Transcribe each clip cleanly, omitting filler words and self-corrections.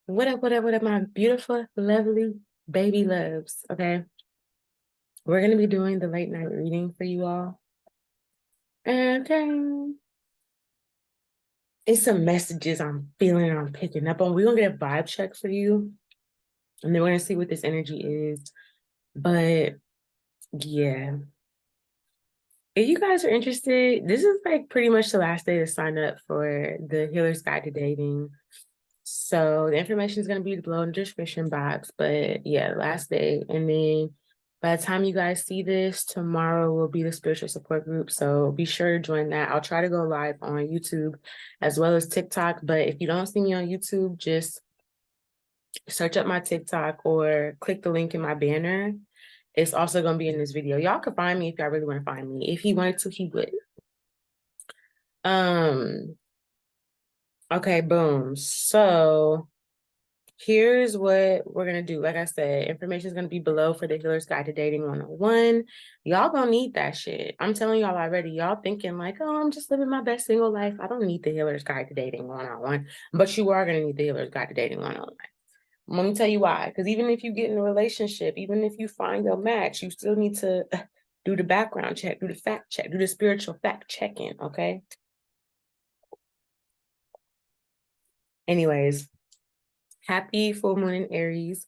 What up, my beautiful, lovely baby loves? Okay. We're going to be doing the late night reading for you all. Okay. It's some messages I'm feeling I'm picking up on. We're going to get a vibe check for you. And then we're going to see what this energy is. But yeah. If you guys are interested, this is like pretty much the last day to sign up for the Healer's Guide to Dating. So the information is going to be below in the description box. But yeah, last day. And then by the time you guys see this, tomorrow will be the spiritual support group. So be sure to join that. I'll try to go live on YouTube as well as TikTok. But if you don't see me on YouTube, just search up my TikTok or click the link in my banner. It's also going to be in this video. Y'all can find me if y'all really want to find me. If he wanted to, he would. Okay, boom. So here's what we're going to do. Like I said, information is going to be below for the Healer's Guide to Dating 101. Y'all going to need that shit. I'm telling y'all already. Y'all thinking like, oh, I'm just living my best single life. I don't need the Healer's Guide to Dating 101. But you are going to need the Healer's Guide to Dating 101. Let me tell you why. Because even if you get in a relationship, even if you find your match, you still need to do the background check, do the fact check, do the spiritual fact checking, okay? Anyways, happy full moon in Aries.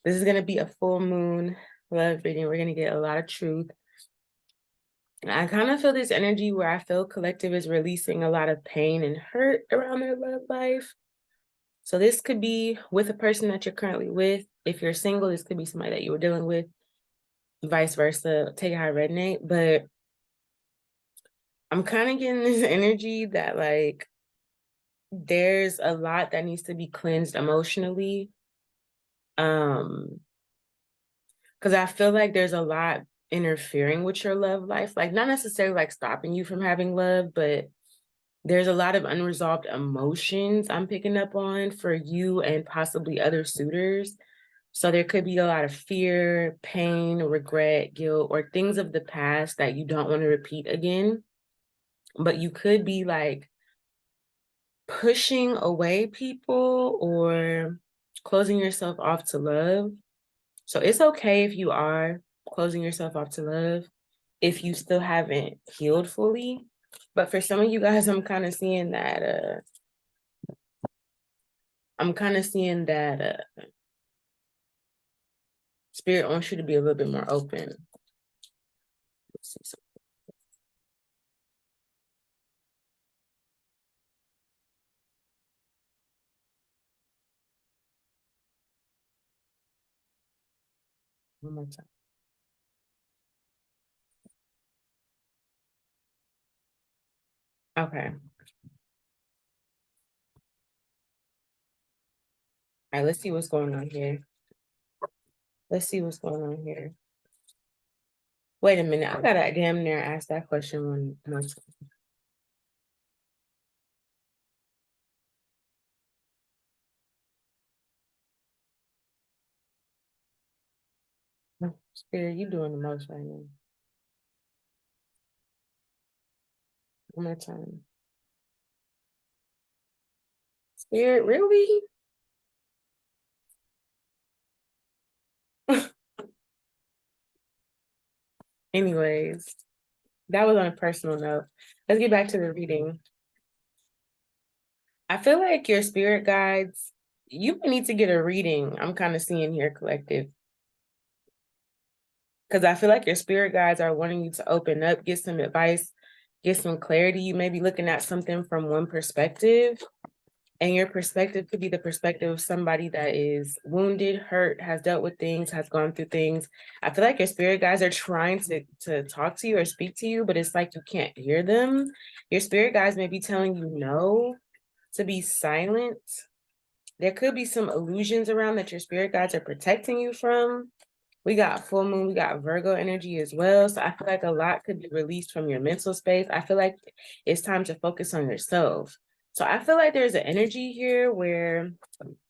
This is going to be a full moon love reading. We're going to get a lot of truth. And I kind of feel this energy where I feel collective is releasing a lot of pain and hurt around their love life. So this could be with a person that you're currently with. If you're single, this could be somebody that you were dealing with, vice versa. Take it how it resonate. But I'm kind of getting this energy that like there's a lot that needs to be cleansed emotionally. Because I feel like there's a lot interfering with your love life, like not necessarily like stopping you from having love, but there's a lot of unresolved emotions I'm picking up on for you and possibly other suitors. So there could be a lot of fear, pain, regret, guilt, or things of the past that you don't want to repeat again. But you could be like pushing away people or closing yourself off to love. So it's okay if you are closing yourself off to love, if you still haven't healed fully. But for some of you guys, I'm kind of seeing that, Spirit wants you to be a little bit more open. Let's see something. One more time. Okay. All right, let's see what's going on here. Let's see what's going on here. Wait a minute. I gotta damn near ask that question one more time. Spirit, you doing the most right now. One more time. Spirit, really? Anyways, that was on a personal note. Let's get back to the reading. I feel like your spirit guides, you need to get a reading. I'm kind of seeing here, collective. Because I feel like your spirit guides are wanting you to open up, get some advice, get some clarity. You may be looking at something from one perspective, and your perspective could be the perspective of somebody that is wounded, hurt, has dealt with things, has gone through things. I feel like your spirit guides are trying to talk to you or speak to you, but it's like you can't hear them. Your spirit guides may be telling you no, to be silent. There could be some illusions around that your spirit guides are protecting you from. We got full moon, we got Virgo energy as well. So I feel like a lot could be released from your mental space. I feel like it's time to focus on yourself. So I feel like there's an energy here where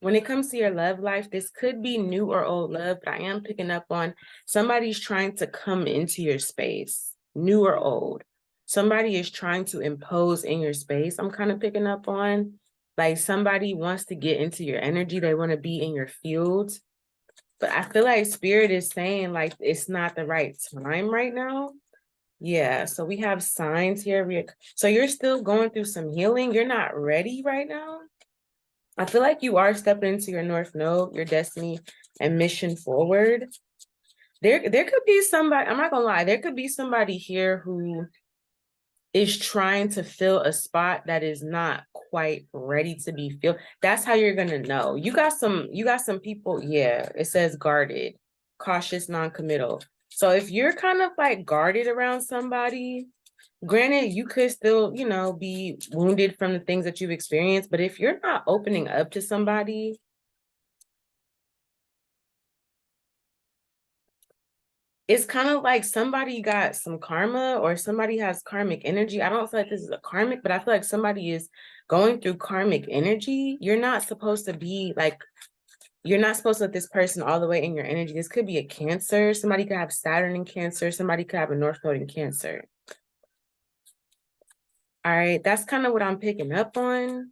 when it comes to your love life, this could be new or old love, but I am picking up on somebody's trying to come into your space, new or old. Somebody is trying to impose in your space. I'm kind of picking up on. Like somebody wants to get into your energy, they want to be in your field. But I feel like spirit is saying like it's not the right time right now. Yeah, so we have signs here. So you're still going through some healing. You're not ready right now. I feel like you are stepping into your North Node, your destiny and mission forward. There could be somebody, I'm not gonna lie, there could be somebody here who is trying to fill a spot that is not quite ready to be filled. That's how you're gonna know. You got some people, yeah, it says guarded, cautious, non-committal. So if you're kind of like guarded around somebody, granted, you could still, be wounded from the things that you've experienced, but if you're not opening up to somebody, it's kind of like somebody got some karma or somebody has karmic energy. I don't feel like this is a karmic, but I feel like somebody is going through karmic energy. You're not supposed to be like, you're not supposed to let this person all the way in your energy. This could be a Cancer. Somebody could have Saturn in Cancer. Somebody could have a North Node in Cancer. All right, that's kind of what I'm picking up on.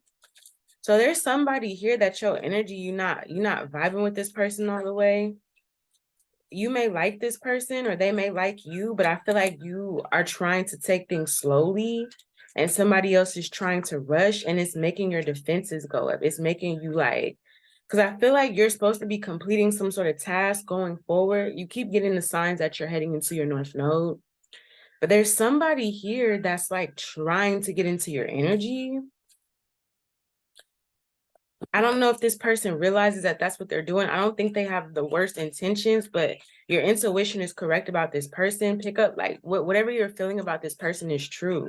So there's somebody here that your energy, you're not vibing with this person all the way. You may like this person or they may like you, but I feel like you are trying to take things slowly and somebody else is trying to rush and it's making your defenses go up. It's making you like, because I feel like you're supposed to be completing some sort of task going forward. You keep getting the signs that you're heading into your North Node, but there's somebody here that's like trying to get into your energy. I don't know if this person realizes that that's what they're doing. I don't think they have the worst intentions, but your intuition is correct about this person. Pick up like whatever you're feeling about this person is true.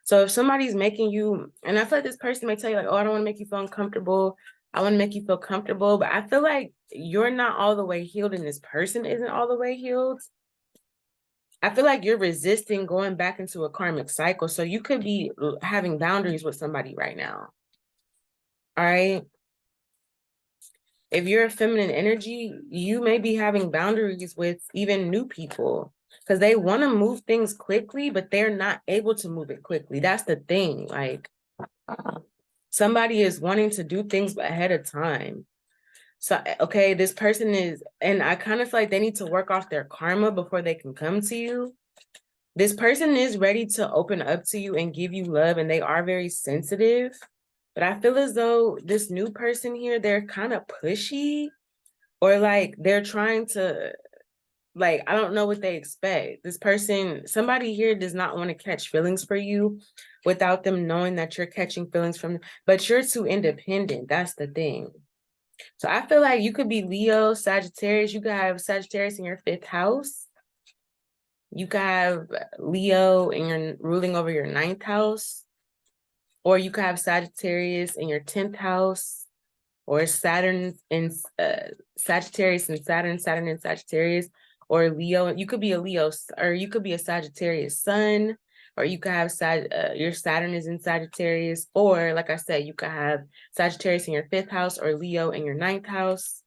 So if somebody's making you, and I feel like this person may tell you like, oh, I don't want to make you feel uncomfortable. I want to make you feel comfortable, but I feel like you're not all the way healed and this person isn't all the way healed. I feel like you're resisting going back into a karmic cycle. So you could be having boundaries with somebody right now. All right. If you're a feminine energy, you may be having boundaries with even new people because they want to move things quickly, but they're not able to move it quickly. That's the thing. Like somebody is wanting to do things ahead of time. So, okay, this person is, and I kind of feel like they need to work off their karma before they can come to you. This person is ready to open up to you and give you love, and they are very sensitive. But I feel as though this new person here, they're kind of pushy or like they're trying to, like, I don't know what they expect. This person, somebody here does not want to catch feelings for you without them knowing that you're catching feelings from them, but you're too independent. That's the thing. So I feel like you could be Leo, Sagittarius. You could have Sagittarius in your 5th house. You could have Leo and you're ruling over your 9th house. Or you could have Sagittarius in your 10th house, or Saturn in Sagittarius and Saturn in Sagittarius, or Leo. You could be a Leo, or you could be a Sagittarius sun, or you could have your Saturn is in Sagittarius, or like I said, you could have Sagittarius in your 5th house, or Leo in your 9th house,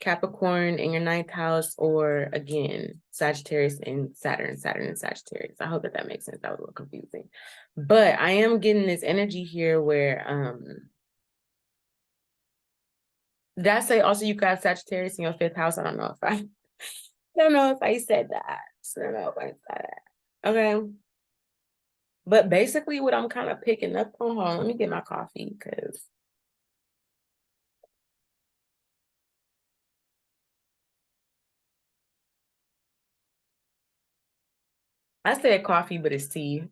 Capricorn in your 9th house, or again, Sagittarius and Saturn and Sagittarius. I hope that makes sense. That was a little confusing. But I am getting this energy here where did I say also you got Sagittarius in your 5th house? I don't know if I said that. So I don't know if I said that. Okay. But basically what I'm kind of picking up on, hold on, let me get my coffee because I said coffee, but it's tea.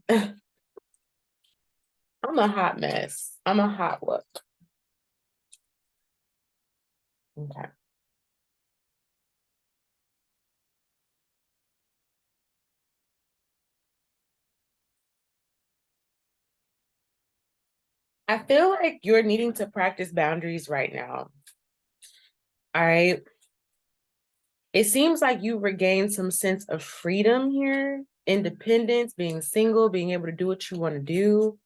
I'm a hot mess. I'm a hot look. Okay. I feel like you're needing to practice boundaries right now. All right. It seems like you regained some sense of freedom here, independence, being single, being able to do what you want to do.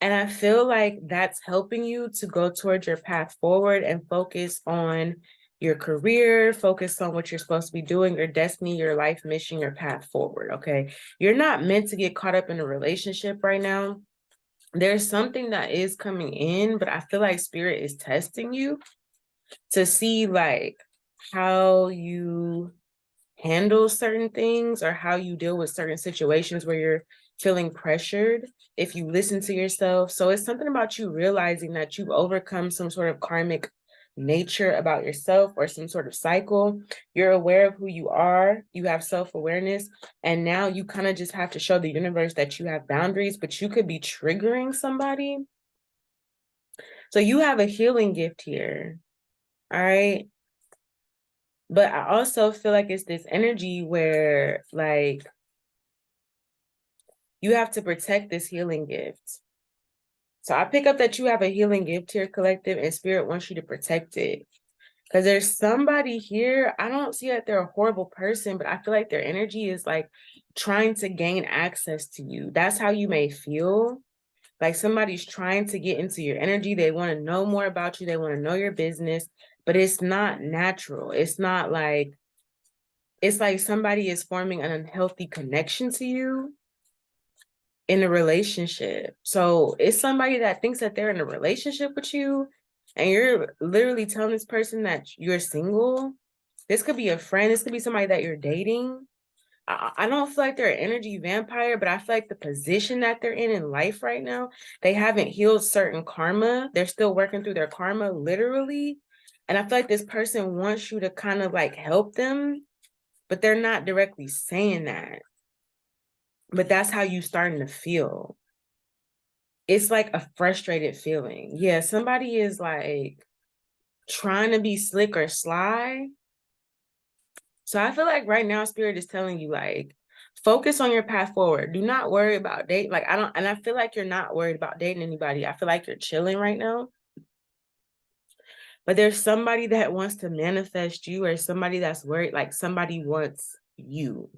And I feel like that's helping you to go towards your path forward and focus on your career, focus on what you're supposed to be doing, your destiny, your life mission, your path forward. Okay. You're not meant to get caught up in a relationship right now. there's something that is coming in, but I feel like spirit is testing you to see like how you handle certain things or how you deal with certain situations where you're feeling pressured if you listen to yourself. So it's something about you realizing that you've overcome some sort of karmic nature about yourself or some sort of cycle. You're aware of who you are, you have self-awareness, and now you kind of just have to show the universe that you have boundaries, but you could be triggering somebody. So you have a healing gift here. All right. But I also feel like it's this energy where like you have to protect this healing gift. So I pick up that you have a healing gift here, collective, and spirit wants you to protect it. Because there's somebody here, I don't see that they're a horrible person, but I feel like their energy is like trying to gain access to you. That's how you may feel. Like somebody's trying to get into your energy. They want to know more about you. They want to know your business, but it's not natural. It's not like, it's like somebody is forming an unhealthy connection to you in a relationship. So it's somebody that thinks that they're in a relationship with you, and you're literally telling this person that you're single. This could be a friend, this could be somebody that you're dating. I don't feel like they're an energy vampire, but I feel like the position that they're in life right now, they haven't healed certain karma. They're still working through their karma, literally. And I feel like this person wants you to kind of like help them, but they're not directly saying that. But that's how you starting to feel. It's like a frustrated feeling. Yeah, somebody is like trying to be slick or sly. So I feel like right now spirit is telling you like focus on your path forward. Do not worry about dating. Like I feel like you're not worried about dating anybody. I feel like you're chilling right now. But there's somebody that wants to manifest you, or somebody that's worried, like somebody wants you.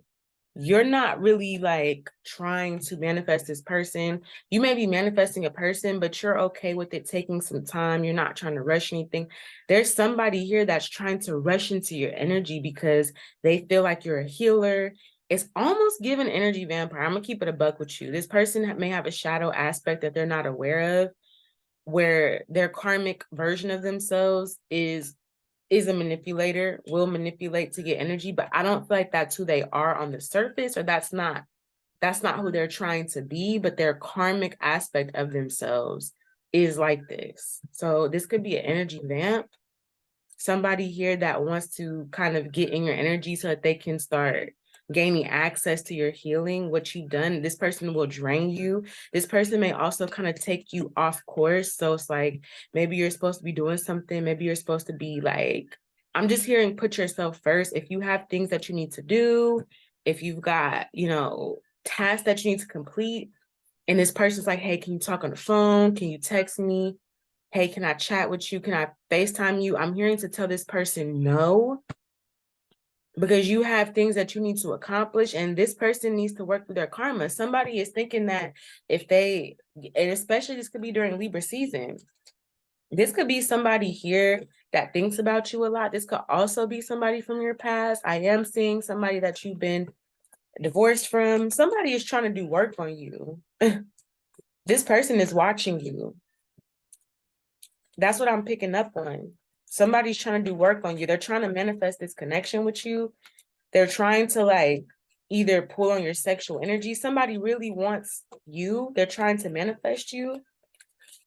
You're not really like trying to manifest this person. You may be manifesting a person, but you're okay with it taking some time. You're not trying to rush anything. There's somebody here that's trying to rush into your energy because they feel like you're a healer. It's almost giving energy vampire. I'm gonna keep it a buck with you. This person may have a shadow aspect that they're not aware of, where their karmic version of themselves is a manipulator, will manipulate to get energy, but I don't feel like that's who they are on the surface, or that's not who they're trying to be, but their karmic aspect of themselves is like this. So this could be an energy vamp, somebody here that wants to kind of get in your energy so that they can start gaining access to your healing, what you've done. This person will drain you. This person may also kind of take you off course. So it's like, maybe you're supposed to be doing something. Maybe you're supposed to be like, I'm just hearing put yourself first. If you have things that you need to do, if you've got, tasks that you need to complete, and this person's like, hey, can you talk on the phone? Can you text me? Hey, can I chat with you? Can I FaceTime you? I'm hearing to tell this person no, because you have things that you need to accomplish, and this person needs to work through their karma. Somebody is thinking that if they, and especially this could be during Libra season, this could be somebody here that thinks about you a lot. This could also be somebody from your past. I am seeing somebody that you've been divorced from. Somebody is trying to do work on you. This person is watching you. That's what I'm picking up on. Somebody's trying to do work on you. They're trying to manifest this connection with you. They're trying to like either pull on your sexual energy. Somebody really wants you. They're trying to manifest you.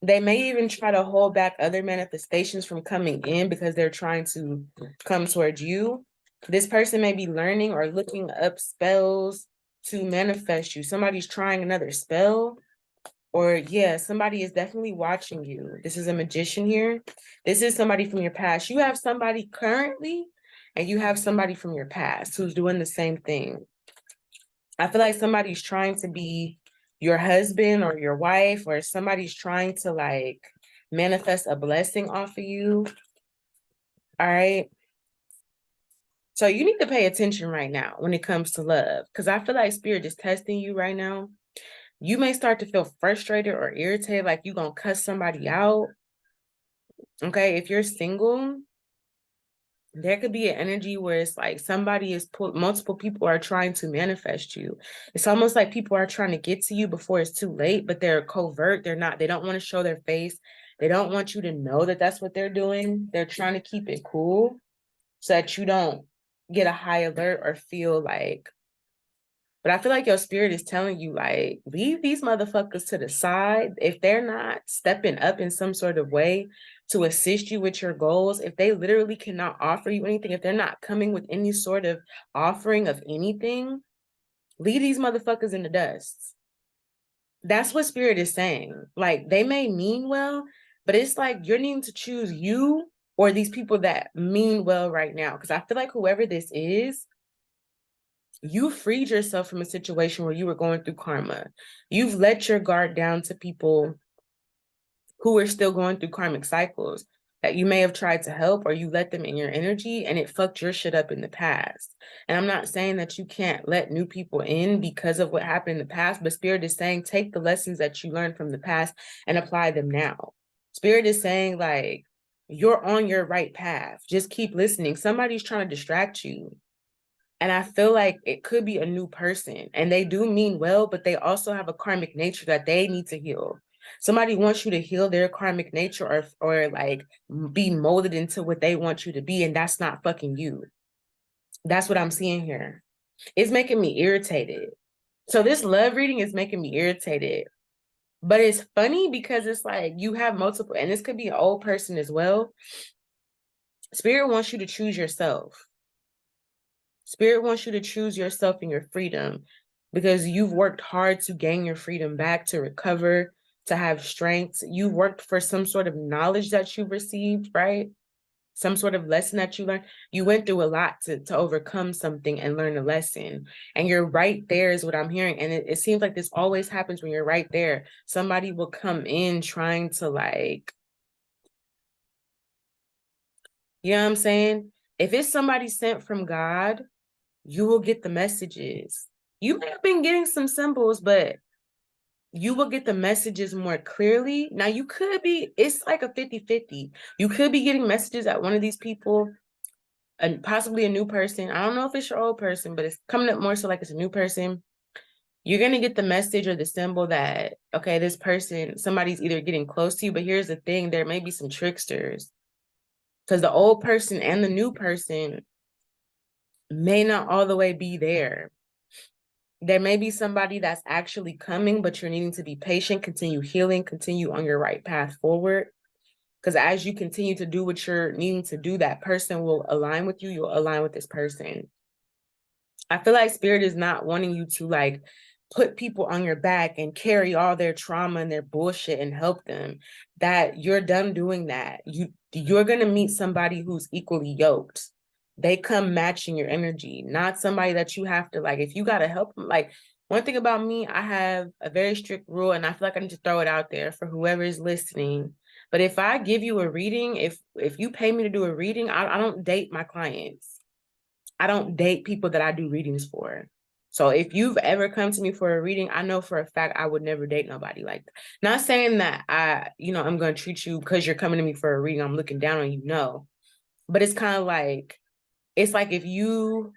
They may even try to hold back other manifestations from coming in because they're trying to come towards you. This person may be learning or looking up spells to manifest you. Somebody's trying another spell. Or yeah, somebody is definitely watching you. This is a magician here. This is somebody from your past. You have somebody currently, and you have somebody from your past who's doing the same thing. I feel like somebody's trying to be your husband or your wife, or somebody's trying to like manifest a blessing off of you. All right. So you need to pay attention right now when it comes to love, because I feel like spirit is testing you right now. You may start to feel frustrated or irritated, like you're going to cuss somebody out. Okay, if you're single, there could be an energy where it's like somebody is multiple people are trying to manifest you. It's almost like people are trying to get to you before it's too late, but they're covert. They don't want to show their face. They don't want you to know that that's what they're doing. They're trying to keep it cool so that you don't get a high alert or feel like, but I feel like your spirit is telling you, like, leave these motherfuckers to the side. If they're not stepping up in some sort of way to assist you with your goals, if they literally cannot offer you anything, if they're not coming with any sort of offering of anything, leave these motherfuckers in the dust. That's what spirit is saying. Like, they may mean well, but it's like you're needing to choose you or these people that mean well right now. Because I feel like whoever this is, you freed yourself from a situation where you were going through karma. You've let your guard down to people who are still going through karmic cycles that you may have tried to help, or you let them in your energy and it fucked your shit up in the past. And I'm not saying that you can't let new people in because of what happened in the past, but Spirit is saying take the lessons that you learned from the past and apply them now. Spirit is saying, like, you're on your right path. Just keep listening. Somebody's trying to distract you. And I feel like it could be a new person and they do mean well, but they also have a karmic nature that they need to heal. Somebody wants you to heal their karmic nature or like be molded into what they want you to be. And that's not fucking you. That's what I'm seeing here. It's making me irritated. So this love reading is making me irritated. But it's funny because it's like you have multiple, and this could be an old person as well. Spirit wants you to choose yourself. Spirit wants you to choose yourself and your freedom because you've worked hard to gain your freedom back, to recover, to have strength. You worked for some sort of knowledge that you received, right? Some sort of lesson that you learned. You went through a lot to overcome something and learn a lesson. And you're right there is what I'm hearing. And it seems like this always happens when you're right there. Somebody will come in trying to, like, you know what I'm saying? If it's somebody sent from God, you will get the messages. You may have been getting some symbols, but you will get the messages more clearly. Now, you could be, it's like a 50-50. You could be getting messages at one of these people, and possibly a new person. I don't know if it's your old person, but it's coming up more so like it's a new person. You're going to get the message or the symbol that, okay, this person, somebody's either getting close to you, but here's the thing, there may be some tricksters. Because the old person and the new person may not all the way be there. There may be somebody that's actually coming, but you're needing to be patient, continue healing, continue on your right path forward. Because as you continue to do what you're needing to do, that person will align with you. You'll align with this person. I feel like Spirit is not wanting you to, like, put people on your back and carry all their trauma and their bullshit and help them. That you're done doing that. You're gonna meet somebody who's equally yoked. They come matching your energy, not somebody that you have to, like, if you gotta help them. Like, one thing about me, I have a very strict rule, and I feel like I need to throw it out there for whoever is listening. But if I give you a reading, if you pay me to do a reading, I don't date my clients. I don't date people that I do readings for. So if you've ever come to me for a reading, I know for a fact I would never date nobody like that. Not saying that I'm going to treat you because you're coming to me for a reading, I'm looking down on you. No. But it's kind of like, it's like if you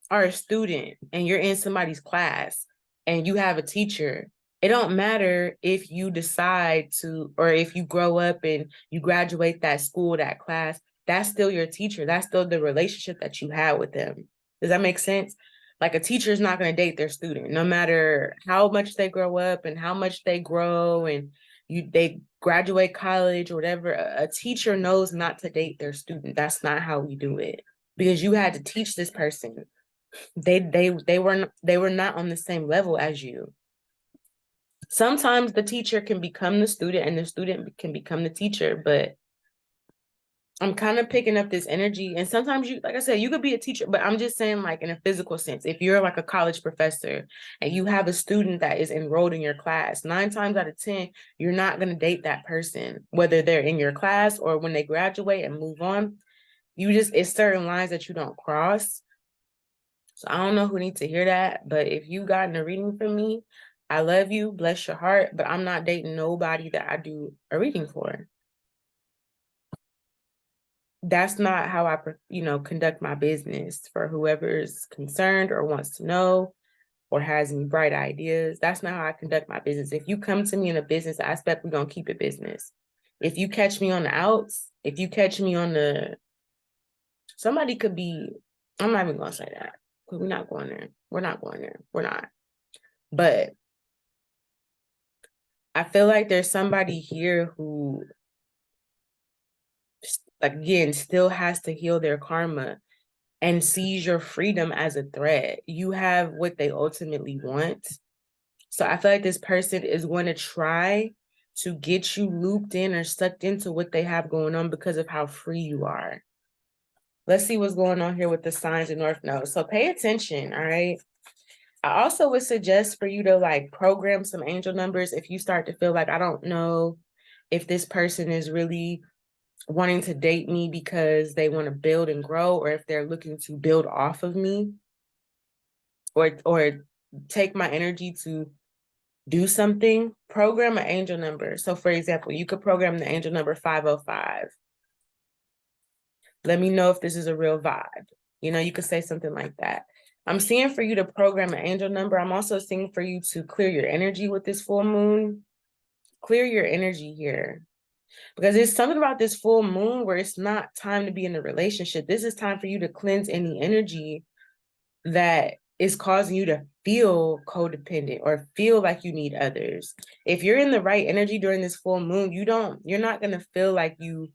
are a student and you're in somebody's class and you have a teacher, it don't matter if you decide to, or if you grow up and you graduate that school, that class, that's still your teacher. That's still the relationship that you had with them. Does that make sense? Like, a teacher is not going to date their student, no matter how much they grow up and how much they grow and they graduate college or whatever. A teacher knows not to date their student. That's not how we do it, because you had to teach this person. They were not on the same level as you. Sometimes the teacher can become the student and the student can become the teacher, but I'm kind of picking up this energy. And sometimes you, like I said, you could be a teacher, but I'm just saying, like, in a physical sense, if you're like a college professor and you have a student that is enrolled in your class, 9 times out of 10, you're not going to date that person, whether they're in your class or when they graduate and move on. It's certain lines that you don't cross. So I don't know who needs to hear that, but if you gotten a reading from me, I love you, bless your heart, but I'm not dating nobody that I do a reading for. that's not how I, conduct my business. For whoever's concerned or wants to know or has any bright ideas, that's not how I conduct my business. If you come to me in a business aspect, we're gonna keep it business. If you catch me on the outs, if you catch me on the, somebody could be, I'm not even gonna say that, because we're not going there. We're not going there. We're not. But I feel like there's somebody here who, again, still has to heal their karma and sees your freedom as a threat. You have what they ultimately want. So I feel like this person is going to try to get you looped in or sucked into what they have going on because of how free you are. Let's see what's going on here with the signs of North Node. So pay attention, all right? I also would suggest for you to like program some angel numbers if you start to feel like, I don't know if this person is really wanting to date me because they want to build and grow, or if they're looking to build off of me or take my energy to do something. Program an angel number. So for example, you could program the angel number 505. Let me know if this is a real vibe. You could say something like that. I'm seeing for you to program an angel number. I'm also seeing for you to clear your energy with this full moon. Clear your energy here. Because there's something about this full moon where it's not time to be in a relationship. This is time for you to cleanse any energy that is causing you to feel codependent or feel like you need others. If you're in the right energy during this full moon, you're not going to feel like you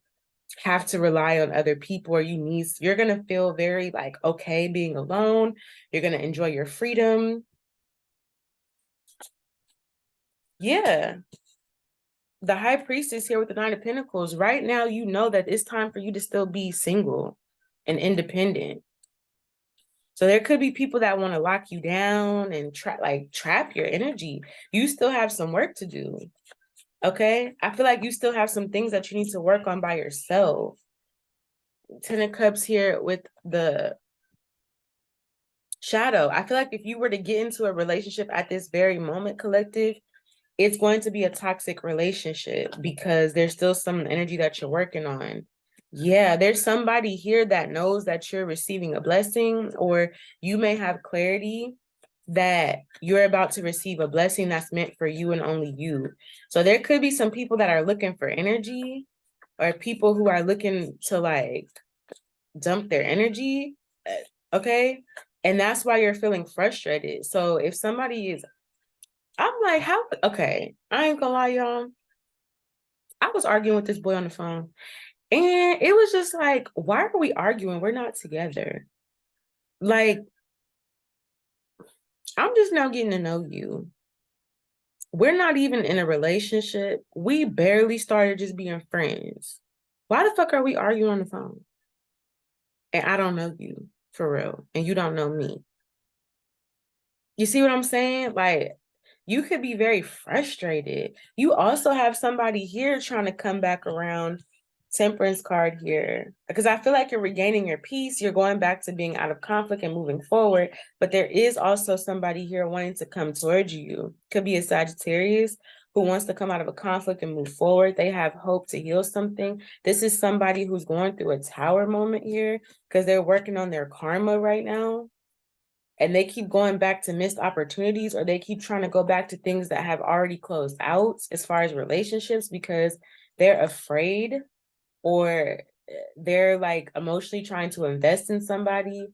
have to rely on other people or you're going to feel very like okay being alone. You're going to enjoy your freedom. Yeah. The High Priestess here with the Nine of Pentacles. Right now, you know that it's time for you to still be single and independent. So there could be people that want to lock you down and trap your energy. You still have some work to do. Okay? I feel like you still have some things that you need to work on by yourself. Ten of Cups here with the Shadow. I feel like if you were to get into a relationship at this very moment, collective, it's going to be a toxic relationship because there's still some energy that you're working on. Yeah, there's somebody here that knows that you're receiving a blessing, or you may have clarity that you're about to receive a blessing that's meant for you and only you. So there could be some people that are looking for energy, or people who are looking to like dump their energy. Okay. And that's why you're feeling frustrated. So if somebody is, I'm like, how? Okay, I ain't gonna lie, y'all. I was arguing with this boy on the phone, and it was just like, why are we arguing? We're not together. Like, I'm just now getting to know you. We're not even in a relationship. We barely started just being friends. Why the fuck are we arguing on the phone? And I don't know you for real, and you don't know me. You see what I'm saying? Like, you could be very frustrated. You also have somebody here trying to come back around. Temperance card here, because I feel like you're regaining your peace. You're going back to being out of conflict and moving forward. But there is also somebody here wanting to come towards you. Could be a Sagittarius who wants to come out of a conflict and move forward. They have hope to heal something. This is somebody who's going through a tower moment here because they're working on their karma right now. And they keep going back to missed opportunities, or they keep trying to go back to things that have already closed out as far as relationships because they're afraid, or they're like emotionally trying to invest in somebody,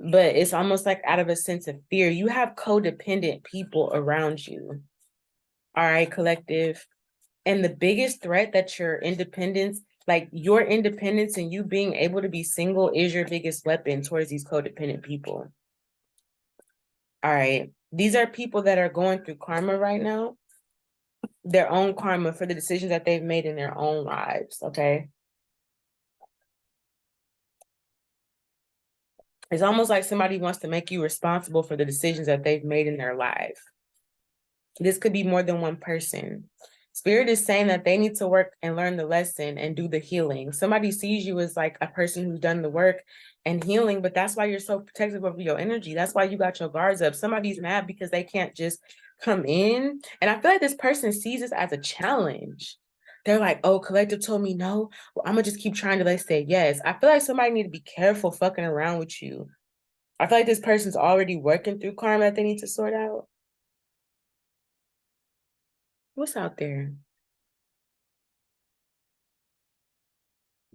but it's almost like out of a sense of fear. You have codependent people around you. All right, collective. And the biggest threat that your independence, like your independence and you being able to be single, is your biggest weapon towards these codependent people. All right. These are people that are going through karma right now, their own karma for the decisions that they've made in their own lives. Okay. It's almost like somebody wants to make you responsible for the decisions that they've made in their life. This could be more than one person. Spirit is saying that they need to work and learn the lesson and do the healing. Somebody sees you as like a person who's done the work and healing, but that's why you're so protective of your energy. That's why you got your guards up. Somebody's mad because they can't just come in. And I feel like this person sees this as a challenge. they're like, oh, collective told me no. Well, I'm gonna just keep trying till they say yes. I feel like somebody need to be careful fucking around with you. I feel like this person's already working through karma that they need to sort out. What's out there?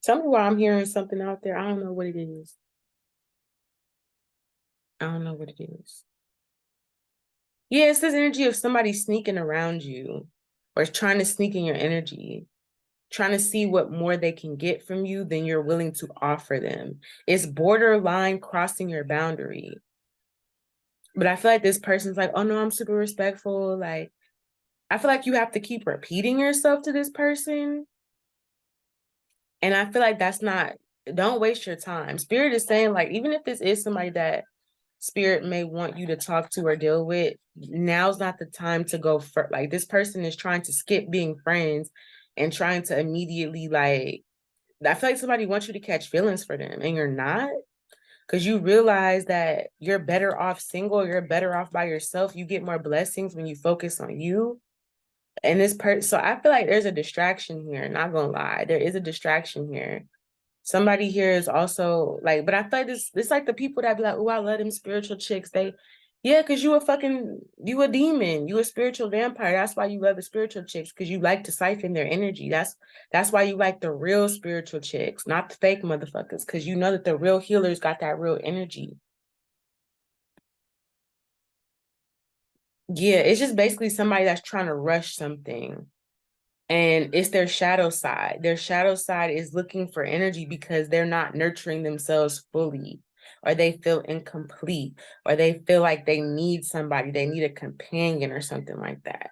Tell me why I'm hearing something out there. I don't know what it is. I don't know what it is. Yeah, it's this energy of somebody sneaking around you or trying to sneak in your energy, trying to see what more they can get from you than you're willing to offer them. It's borderline crossing your boundary. But I feel like this person's like, oh no, I'm super respectful. Like, I feel like you have to keep repeating yourself to this person. And I feel like that's not, don't waste your time. Spirit is saying, like, even if this is somebody that Spirit may want you to talk to or deal with, now's not the time to go for, like, this person is trying to skip being friends and trying to immediately, like, I feel like somebody wants you to catch feelings for them and you're not, because you realize that you're better off single, you're better off by yourself. You get more blessings when you focus on you. And this person, so I feel like there's a distraction here, not gonna lie. There is a distraction here. Somebody here is also like, but I feel like this like the people that be like, oh, I love them spiritual chicks. Yeah, because you a demon, you a spiritual vampire. That's why you love the spiritual chicks, because you like to siphon their energy. That's why you like the real spiritual chicks, not the fake motherfuckers, because you know that the real healers got that real energy. Yeah, it's just basically somebody that's trying to rush something. And it's their shadow side. Their shadow side is looking for energy because they're not nurturing themselves fully, or they feel incomplete, or they feel like they need somebody, they need a companion or something like that.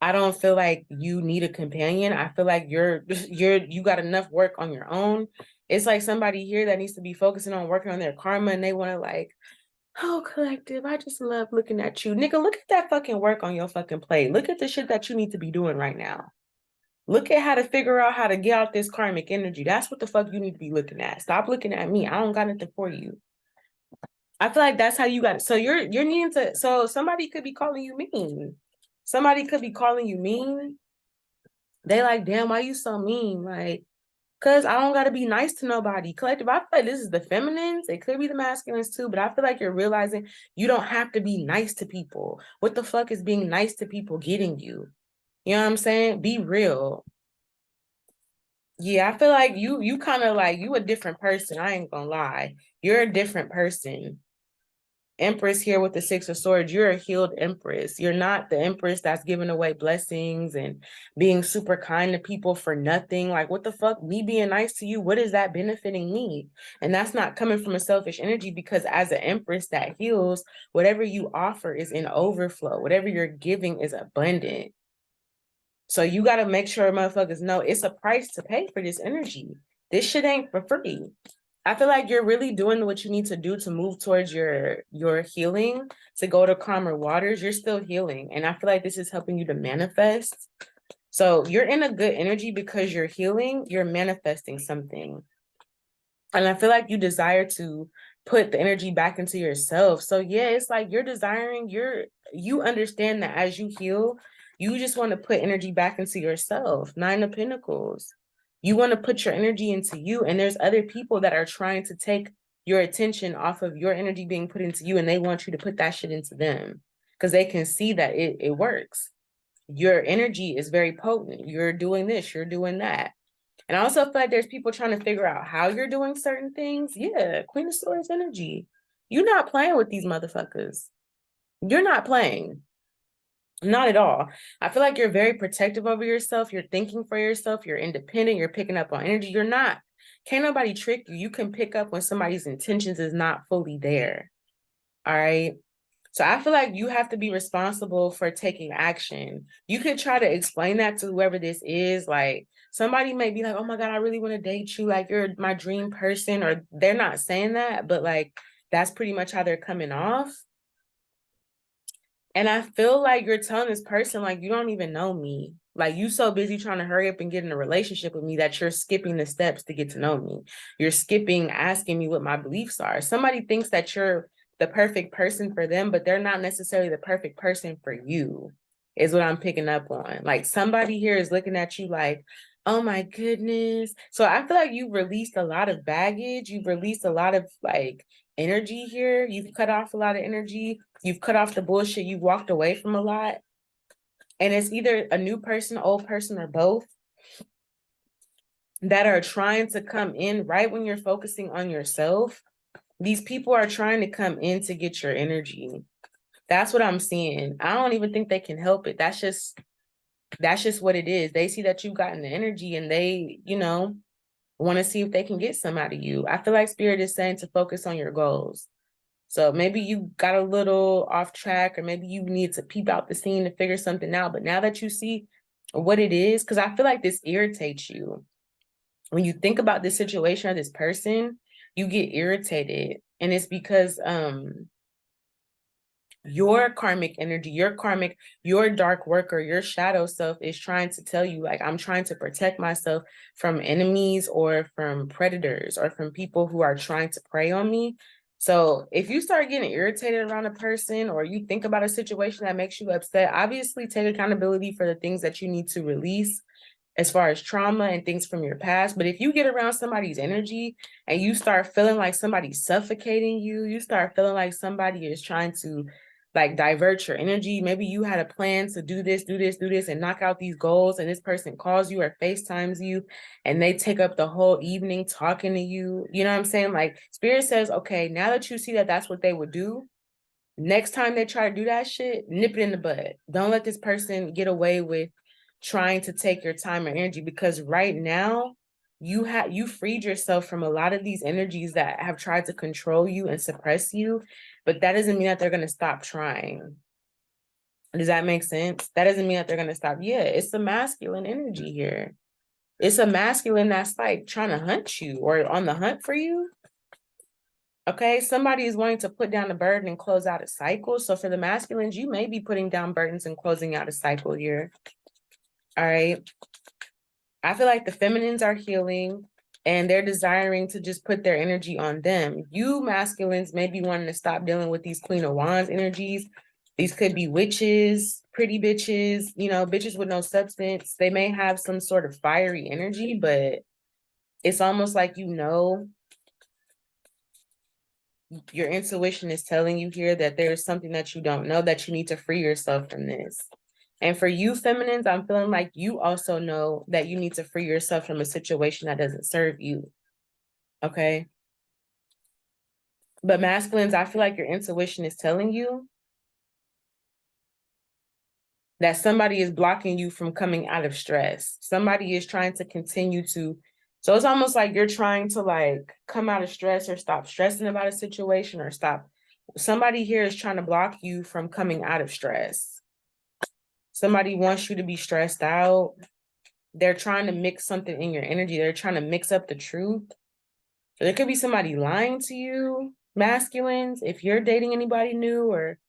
I don't feel like you need a companion. I feel like you got enough work on your own. It's like somebody here that needs to be focusing on working on their karma, and they want to like, oh, collective, I just love looking at you. Nigga, look at that fucking work on your fucking plate. Look at the shit that you need to be doing right now. Look at how to figure out how to get out this karmic energy. That's what the fuck you need to be looking at. Stop looking at me. I don't got nothing for you. I feel like that's how you got it. So you're needing to, so somebody could be calling you mean. Somebody could be calling you mean. They like, damn, why you so mean? Like, cause I don't gotta be nice to nobody. Collective, I feel like this is the feminines. It could be the masculines too, but I feel like you're realizing you don't have to be nice to people. What the fuck is being nice to people getting you? You know what I'm saying? Be real. Yeah, I feel like you kind of like you a different person. I ain't gonna lie. You're a different person. Empress here with the Six of Swords. You're a healed Empress. You're not the Empress that's giving away blessings and being super kind to people for nothing. Like, what the fuck? Me being nice to you, what is that benefiting me? And that's not coming from a selfish energy, because as an Empress that heals, whatever you offer is in overflow. Whatever you're giving is abundant. So you got to make sure motherfuckers know it's a price to pay for this energy. This shit ain't for free. I feel like you're really doing what you need to do to move towards your healing, to go to calmer waters. You're still healing. And I feel like this is helping you to manifest. So you're in a good energy because you're healing, you're manifesting something. And I feel like you desire to put the energy back into yourself. So yeah, it's like you're desiring, you understand that as you heal, you just want to put energy back into yourself. Nine of Pentacles. You want to put your energy into you, and there's other people that are trying to take your attention off of your energy being put into you, and they want you to put that shit into them because they can see that it works. Your energy is very potent. You're doing this, you're doing that. And I also feel like there's people trying to figure out how you're doing certain things. Yeah, Queen of Swords energy. You're not playing with these motherfuckers. You're not playing. Not at all. I feel like you're very protective over yourself. You're thinking for yourself. You're independent. You're picking up on energy. You're not. Can't nobody trick you. You can pick up when somebody's intentions is not fully there. All right. So I feel like you have to be responsible for taking action. You could try to explain that to whoever this is. Like somebody may be like, oh my God, I really want to date you. Like you're my dream person. Or they're not saying that, but like that's pretty much how they're coming off. And I feel like you're telling this person, like, you don't even know me. Like you so busy trying to hurry up and get in a relationship with me that you're skipping the steps to get to know me. You're skipping asking me what my beliefs are. Somebody thinks that you're the perfect person for them, but they're not necessarily the perfect person for you, is what I'm picking up on. Like somebody here is looking at you like, Oh my goodness. So I feel like you've released a lot of baggage. You've released a lot of like energy here. You've cut off a lot of energy. You've cut off the bullshit. You've walked away from a lot. And it's either a new person, old person, or both that are trying to come in right when you're focusing on yourself. These people are trying to come in to get your energy. That's what I'm seeing. I don't even think they can help it. That's just what it is. They see that you've gotten the energy and they, want to see if they can get some out of you. I feel like Spirit is saying to focus on your goals. So maybe you got a little off track, or maybe you need to peep out the scene to figure something out. But now that you see what it is, because I feel like this irritates you. When you think about this situation or this person, you get irritated. And it's because your karmic energy, your dark worker, your shadow self is trying to tell you, like, I'm trying to protect myself from enemies or from predators or from people who are trying to prey on me. So if you start getting irritated around a person, or you think about a situation that makes you upset, obviously take accountability for the things that you need to release as far as trauma and things from your past. But if you get around somebody's energy and you start feeling like somebody's suffocating you, you start feeling like somebody is trying to like divert your energy. Maybe you had a plan to do this, and knock out these goals, and this person calls you or FaceTimes you and they take up the whole evening talking to you. You know what I'm saying? Like, Spirit says, okay, now that you see that that's what they would do, next time they try to do that shit, nip it in the bud. Don't let this person get away with trying to take your time or energy, because right now you freed yourself from a lot of these energies that have tried to control you and suppress you, but that doesn't mean that they're going to stop trying. Does that make sense? That doesn't mean that they're going to stop. Yeah, it's a masculine energy here. It's a masculine that's like trying to hunt you or on the hunt for you. Okay, somebody is wanting to put down a burden and close out a cycle. So for the masculines, you may be putting down burdens and closing out a cycle here. All right. I feel like the feminines are healing and they're desiring to just put their energy on them. You masculines may be wanting to stop dealing with these Queen of Wands energies. These could be witches, pretty bitches, bitches with no substance. They may have some sort of fiery energy, but it's almost like, your intuition is telling you here that there's something that you don't know, that you need to free yourself from this. And for you feminines, I'm feeling like you also know that you need to free yourself from a situation that doesn't serve you. Okay. But masculines, I feel like your intuition is telling you that somebody is blocking you from coming out of stress. Somebody is trying to continue to, so it's almost like you're trying to like come out of stress or stop stressing about a situation or stop. Somebody here is trying to block you from coming out of stress. Somebody wants you to be stressed out. They're trying to mix something in your energy. They're trying to mix up the truth. So there could be somebody lying to you, masculines. If you're dating anybody new, or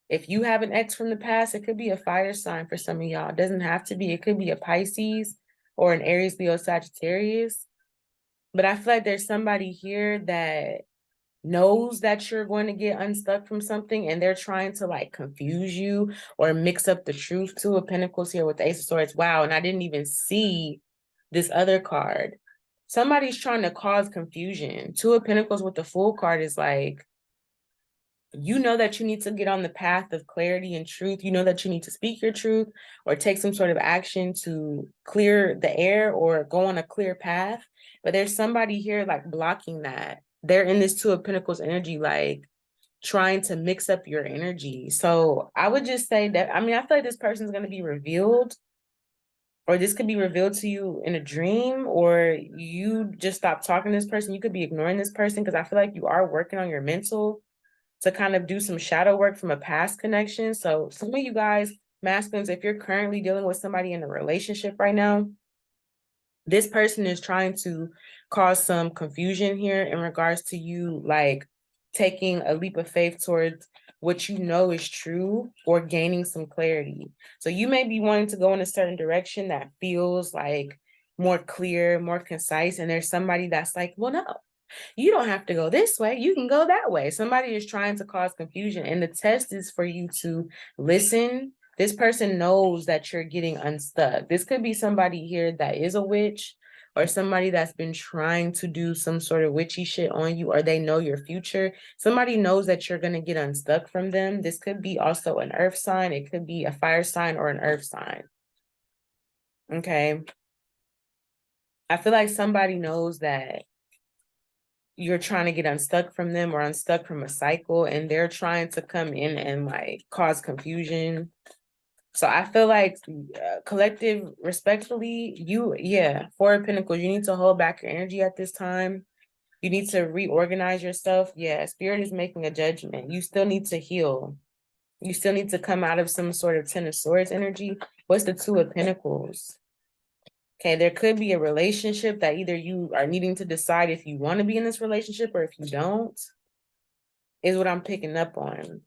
if you have an ex from the past, it could be a fire sign for some of y'all. It doesn't have to be. It could be a Pisces or an Aries, Leo, Sagittarius. But I feel like there's somebody here that knows that you're going to get unstuck from something, and they're trying to like confuse you or mix up the truth. Two of Pentacles here with the Ace of Swords. Wow, and I didn't even see this other card. Somebody's trying to cause confusion. Two of Pentacles with the Fool card is like, you know that you need to get on the path of clarity and truth. You know that you need to speak your truth or take some sort of action to clear the air or go on a clear path. But there's somebody here like blocking that. They're in this Two of Pentacles energy, like trying to mix up your energy. So I would just say that, I feel like this person's going to be revealed, or this could be revealed to you in a dream, or you just stop talking to this person. You could be ignoring this person, because I feel like you are working on your mental to kind of do some shadow work from a past connection. So some of you guys, masculines, if you're currently dealing with somebody in a relationship right now, this person is trying to cause some confusion here in regards to you, like taking a leap of faith towards what you know is true or gaining some clarity. So you may be wanting to go in a certain direction that feels like more clear, more concise. And there's somebody that's like, well, no, you don't have to go this way. You can go that way. Somebody is trying to cause confusion. And the test is for you to listen This person knows that you're getting unstuck. This could be somebody here that is a witch, or somebody that's been trying to do some sort of witchy shit on you, or they know your future. Somebody knows that you're going to get unstuck from them. This could be also an earth sign. It could be a fire sign or an earth sign. Okay. I feel like somebody knows that you're trying to get unstuck from them or unstuck from a cycle, and they're trying to come in and like cause confusion. So I feel like collective, respectfully, Four of Pentacles, you need to hold back your energy at this time. You need to reorganize yourself. Yeah, Spirit is making a judgment. You still need to heal. You still need to come out of some sort of Ten of Swords energy. What's the Two of Pentacles? Okay, there could be a relationship that either you are needing to decide if you want to be in this relationship or if you don't, is what I'm picking up on.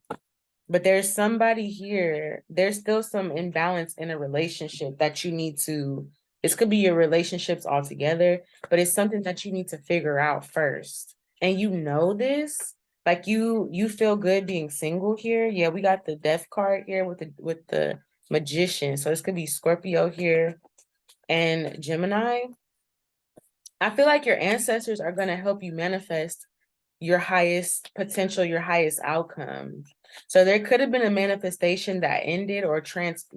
But there's somebody here, there's still some imbalance in a relationship that you need to, this could be your relationships altogether, but it's something that you need to figure out first. And you know this, like you feel good being single here. Yeah, we got the Death card here with the Magician. So this could be Scorpio here and Gemini. I feel like your ancestors are going to help you manifest your highest potential, your highest outcome. So there could have been a manifestation that ended or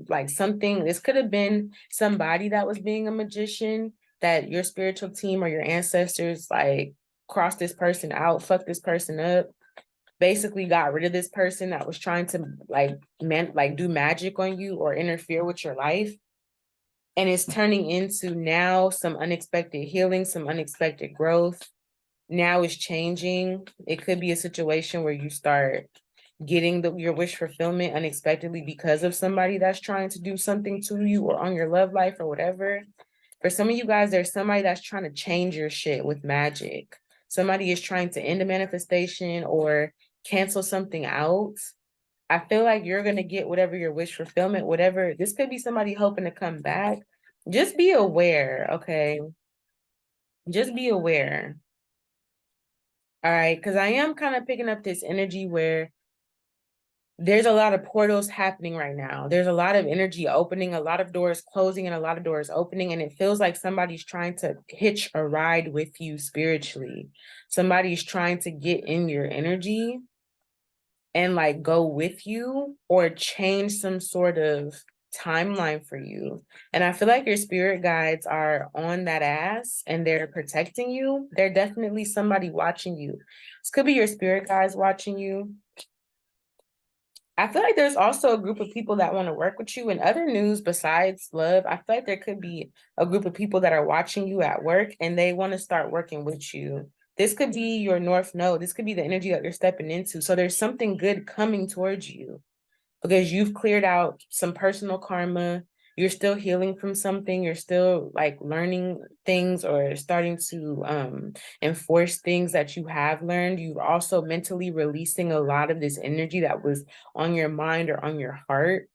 like something. This could have been somebody that was being a magician, that your spiritual team or your ancestors like crossed this person out, fucked this person up, basically got rid of this person that was trying to like do magic on you or interfere with your life. And it's turning into now some unexpected healing, some unexpected growth. Now it's changing. It could be a situation where you start getting your wish fulfillment unexpectedly because of somebody that's trying to do something to you or on your love life or whatever. For some of you guys, there's somebody that's trying to change your shit with magic. Somebody is trying to end a manifestation or cancel something out. I feel like you're going to get whatever your wish fulfillment, whatever. This could be somebody hoping to come back. Just be aware, okay? Just be aware. All right, because I am kind of picking up this energy where there's a lot of portals happening right now. There's a lot of energy opening, a lot of doors closing, and a lot of doors opening. And it feels like somebody's trying to hitch a ride with you spiritually. Somebody's trying to get in your energy and like go with you or change some sort of timeline for you. And I feel like your spirit guides are on that ass and they're protecting you. They're definitely somebody watching you. This could be your spirit guides watching you. I feel like there's also a group of people that want to work with you. In other news besides love, I feel like there could be a group of people that are watching you at work and they want to start working with you. This could be your North Node. This could be the energy that you're stepping into. So there's something good coming towards you because you've cleared out some personal karma. You're still healing from something. You're still like learning things or starting to enforce things that you have learned. You're also mentally releasing a lot of this energy that was on your mind or on your heart.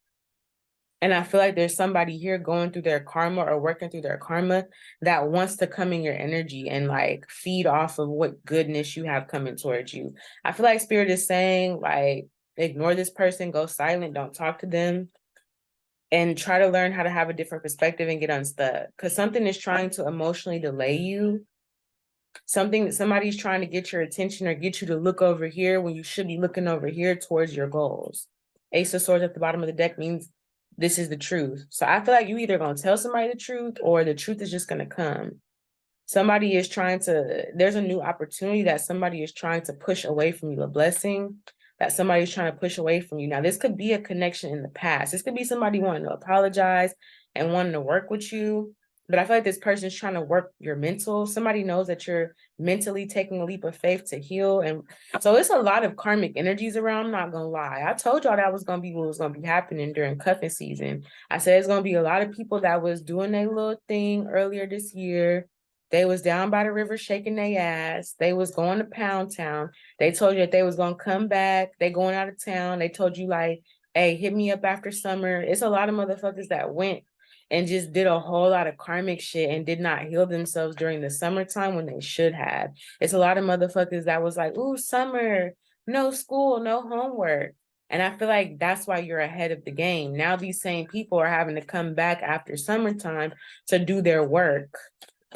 And I feel like there's somebody here going through their karma or working through their karma that wants to come in your energy and like feed off of what goodness you have coming towards you. I feel like Spirit is saying like, ignore this person, go silent, don't talk to them, and try to learn how to have a different perspective and get unstuck. Because something is trying to emotionally delay you. Somebody's trying to get your attention or get you to look over here when you should be looking over here towards your goals. Ace of Swords at the bottom of the deck means this is the truth. So I feel like you either gonna tell somebody the truth or the truth is just gonna come. Somebody is trying to, there's a new opportunity that somebody is trying to push away from you, a blessing that somebody's trying to push away from you. Now, this could be a connection in the past. This could be somebody wanting to apologize and wanting to work with you. But I feel like this person's trying to work your mental. Somebody knows that you're mentally taking a leap of faith to heal. And so it's a lot of karmic energies around. I'm not going to lie. I told y'all that was going to be what was going to be happening during cuffing season. I said it's going to be a lot of people that was doing their little thing earlier this year. They was down by the river shaking their ass. They was going to Pound Town. They told you that they was going to come back. They going out of town. They told you like, hey, hit me up after summer. It's a lot of motherfuckers that went and just did a whole lot of karmic shit and did not heal themselves during the summertime when they should have. It's a lot of motherfuckers that was like, ooh, summer, no school, no homework. And I feel like that's why you're ahead of the game. Now these same people are having to come back after summertime to do their work.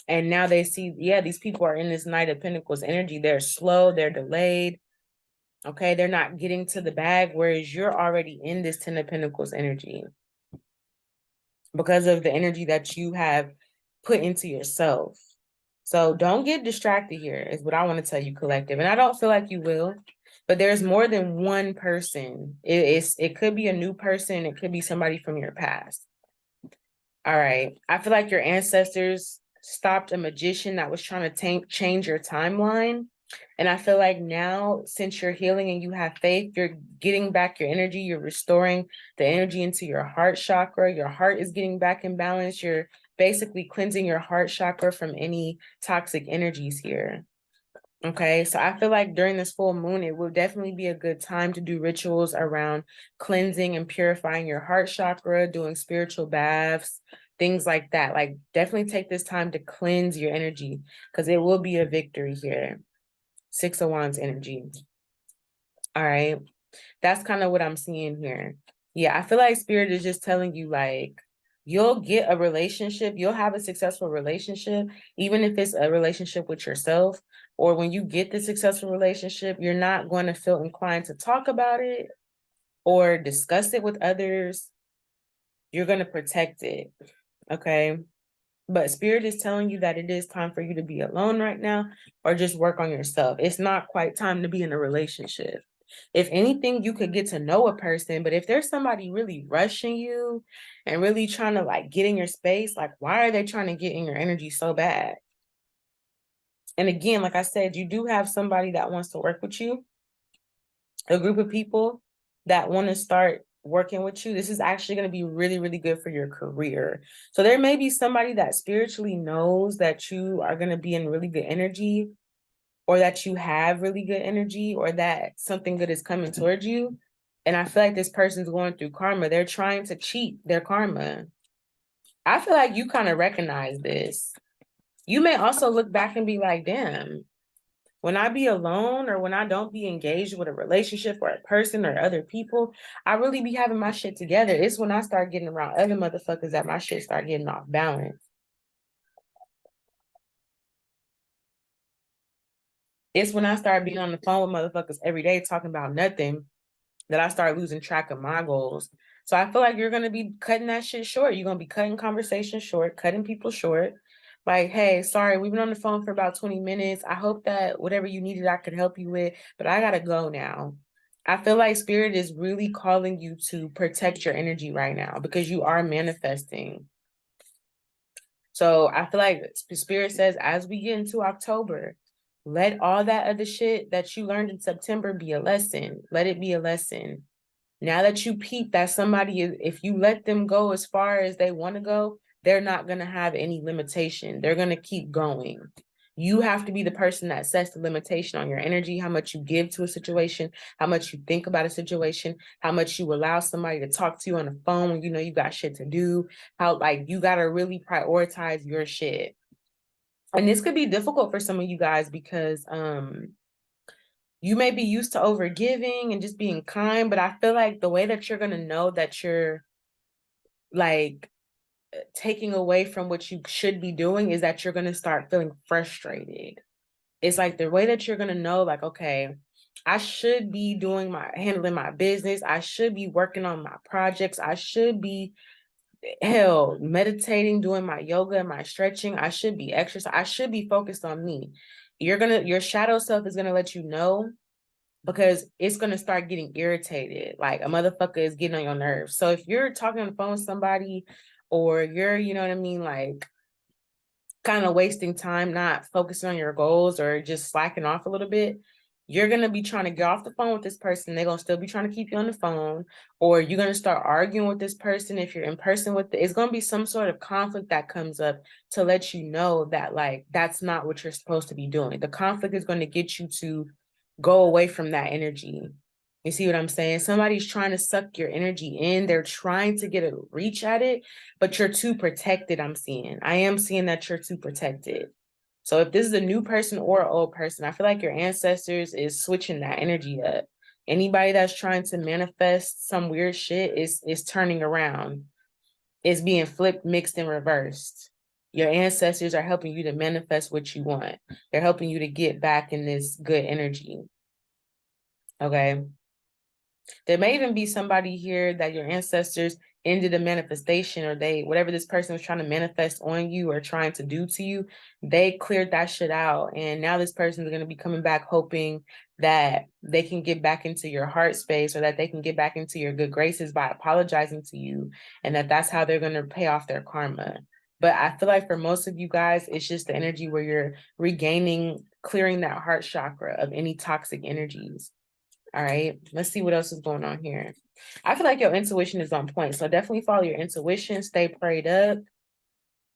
And now they see, yeah, these people are in this Knight of Pentacles energy. They're slow, they're delayed. Okay, they're not getting to the bag, whereas you're already in this Ten of Pentacles energy because of the energy that you have put into yourself. So don't get distracted here, is what I want to tell you, collective. And I don't feel like you will, but there's more than one person. It could be a new person. It could be somebody from your past. All right. I feel like your ancestors stopped a magician that was trying to change your timeline. And I feel like now, since you're healing and you have faith, you're getting back your energy. You're restoring the energy into your heart chakra. Your heart is getting back in balance. You're basically cleansing your heart chakra from any toxic energies here. Okay, so I feel like during this full moon, it will definitely be a good time to do rituals around cleansing and purifying your heart chakra, doing spiritual baths, things like that. Like, definitely take this time to cleanse your energy because it will be a victory here. Six of Wands energy. All right, that's kind of what I'm seeing here. Yeah, I feel like Spirit is just telling you, like, you'll get a relationship, you'll have a successful relationship, even if it's a relationship with yourself, or when you get the successful relationship, you're not going to feel inclined to talk about it or discuss it with others. You're going to protect it, okay? But Spirit is telling you that it is time for you to be alone right now or just work on yourself. It's not quite time to be in a relationship. If anything, you could get to know a person, but if there's somebody really rushing you and really trying to like get in your space, like why are they trying to get in your energy so bad? And again, like I said, you do have somebody that wants to work with you, a group of people that want to start working with you. This is actually going to be really, really good for your career. So there may be somebody that spiritually knows that you are going to be in really good energy, or that you have really good energy, or that something good is coming towards you. And I feel like this person's going through karma. They're trying to cheat their karma. I feel like you kind of recognize this. You may also look back and be like, damn, when I be alone or when I don't be engaged with a relationship or a person or other people, I really be having my shit together. It's when I start getting around other motherfuckers that my shit start getting off balance. It's when I start being on the phone with motherfuckers every day talking about nothing that I start losing track of my goals. So I feel like you're going to be cutting that shit short. You're going to be cutting conversations short, cutting people short. Like, hey, sorry, we've been on the phone for about 20 minutes. I hope that whatever you needed, I could help you with, but I got to go now. I feel like Spirit is really calling you to protect your energy right now because you are manifesting. So I feel like Spirit says, as we get into October, let all that other shit that you learned in September be a lesson. Let it be a lesson. Now that you peep that somebody is, if you let them go as far as they want to go, they're not going to have any limitation. They're going to keep going. You have to be the person that sets the limitation on your energy, how much you give to a situation, how much you think about a situation, how much you allow somebody to talk to you on the phone when you know you got shit to do, how like you got to really prioritize your shit. And this could be difficult for some of you guys because you may be used to overgiving and just being kind, but I feel like the way that you're going to know that you're like taking away from what you should be doing is that you're going to start feeling frustrated. It's like the way that you're going to know, like, okay, I should be handling my business. I should be working on my projects. I should be meditating, doing my yoga and my stretching. I should be exercising. I should be focused on me. Your shadow self is going to let you know, because it's going to start getting irritated. Like a motherfucker is getting on your nerves. So if you're talking on the phone with somebody, or you're, you know what I mean, like kind of wasting time, not focusing on your goals or just slacking off a little bit, you're going to be trying to get off the phone with this person. They're going to still be trying to keep you on the phone, or you're going to start arguing with this person. If you're in person with it, it's going to be some sort of conflict that comes up to let you know that like, that's not what you're supposed to be doing. The conflict is going to get you to go away from that energy. You see what I'm saying? Somebody's trying to suck your energy in. They're trying to get a reach at it, but you're too protected, I'm seeing. I am seeing that you're too protected. So if this is a new person or an old person, I feel like your ancestors is switching that energy up. Anybody that's trying to manifest some weird shit is turning around. It's being flipped, mixed, and reversed. Your ancestors are helping you to manifest what you want. They're helping you to get back in this good energy. Okay. There may even be somebody here that your ancestors ended a manifestation, or they, whatever this person was trying to manifest on you or trying to do to you, they cleared that shit out. And now this person is going to be coming back hoping that they can get back into your heart space, or that they can get back into your good graces by apologizing to you. And that's how they're going to pay off their karma. But I feel like for most of you guys, it's just the energy where you're regaining, clearing that heart chakra of any toxic energies. All right, let's see what else is going on here. I feel like your intuition is on point, so definitely follow your intuition, stay prayed up.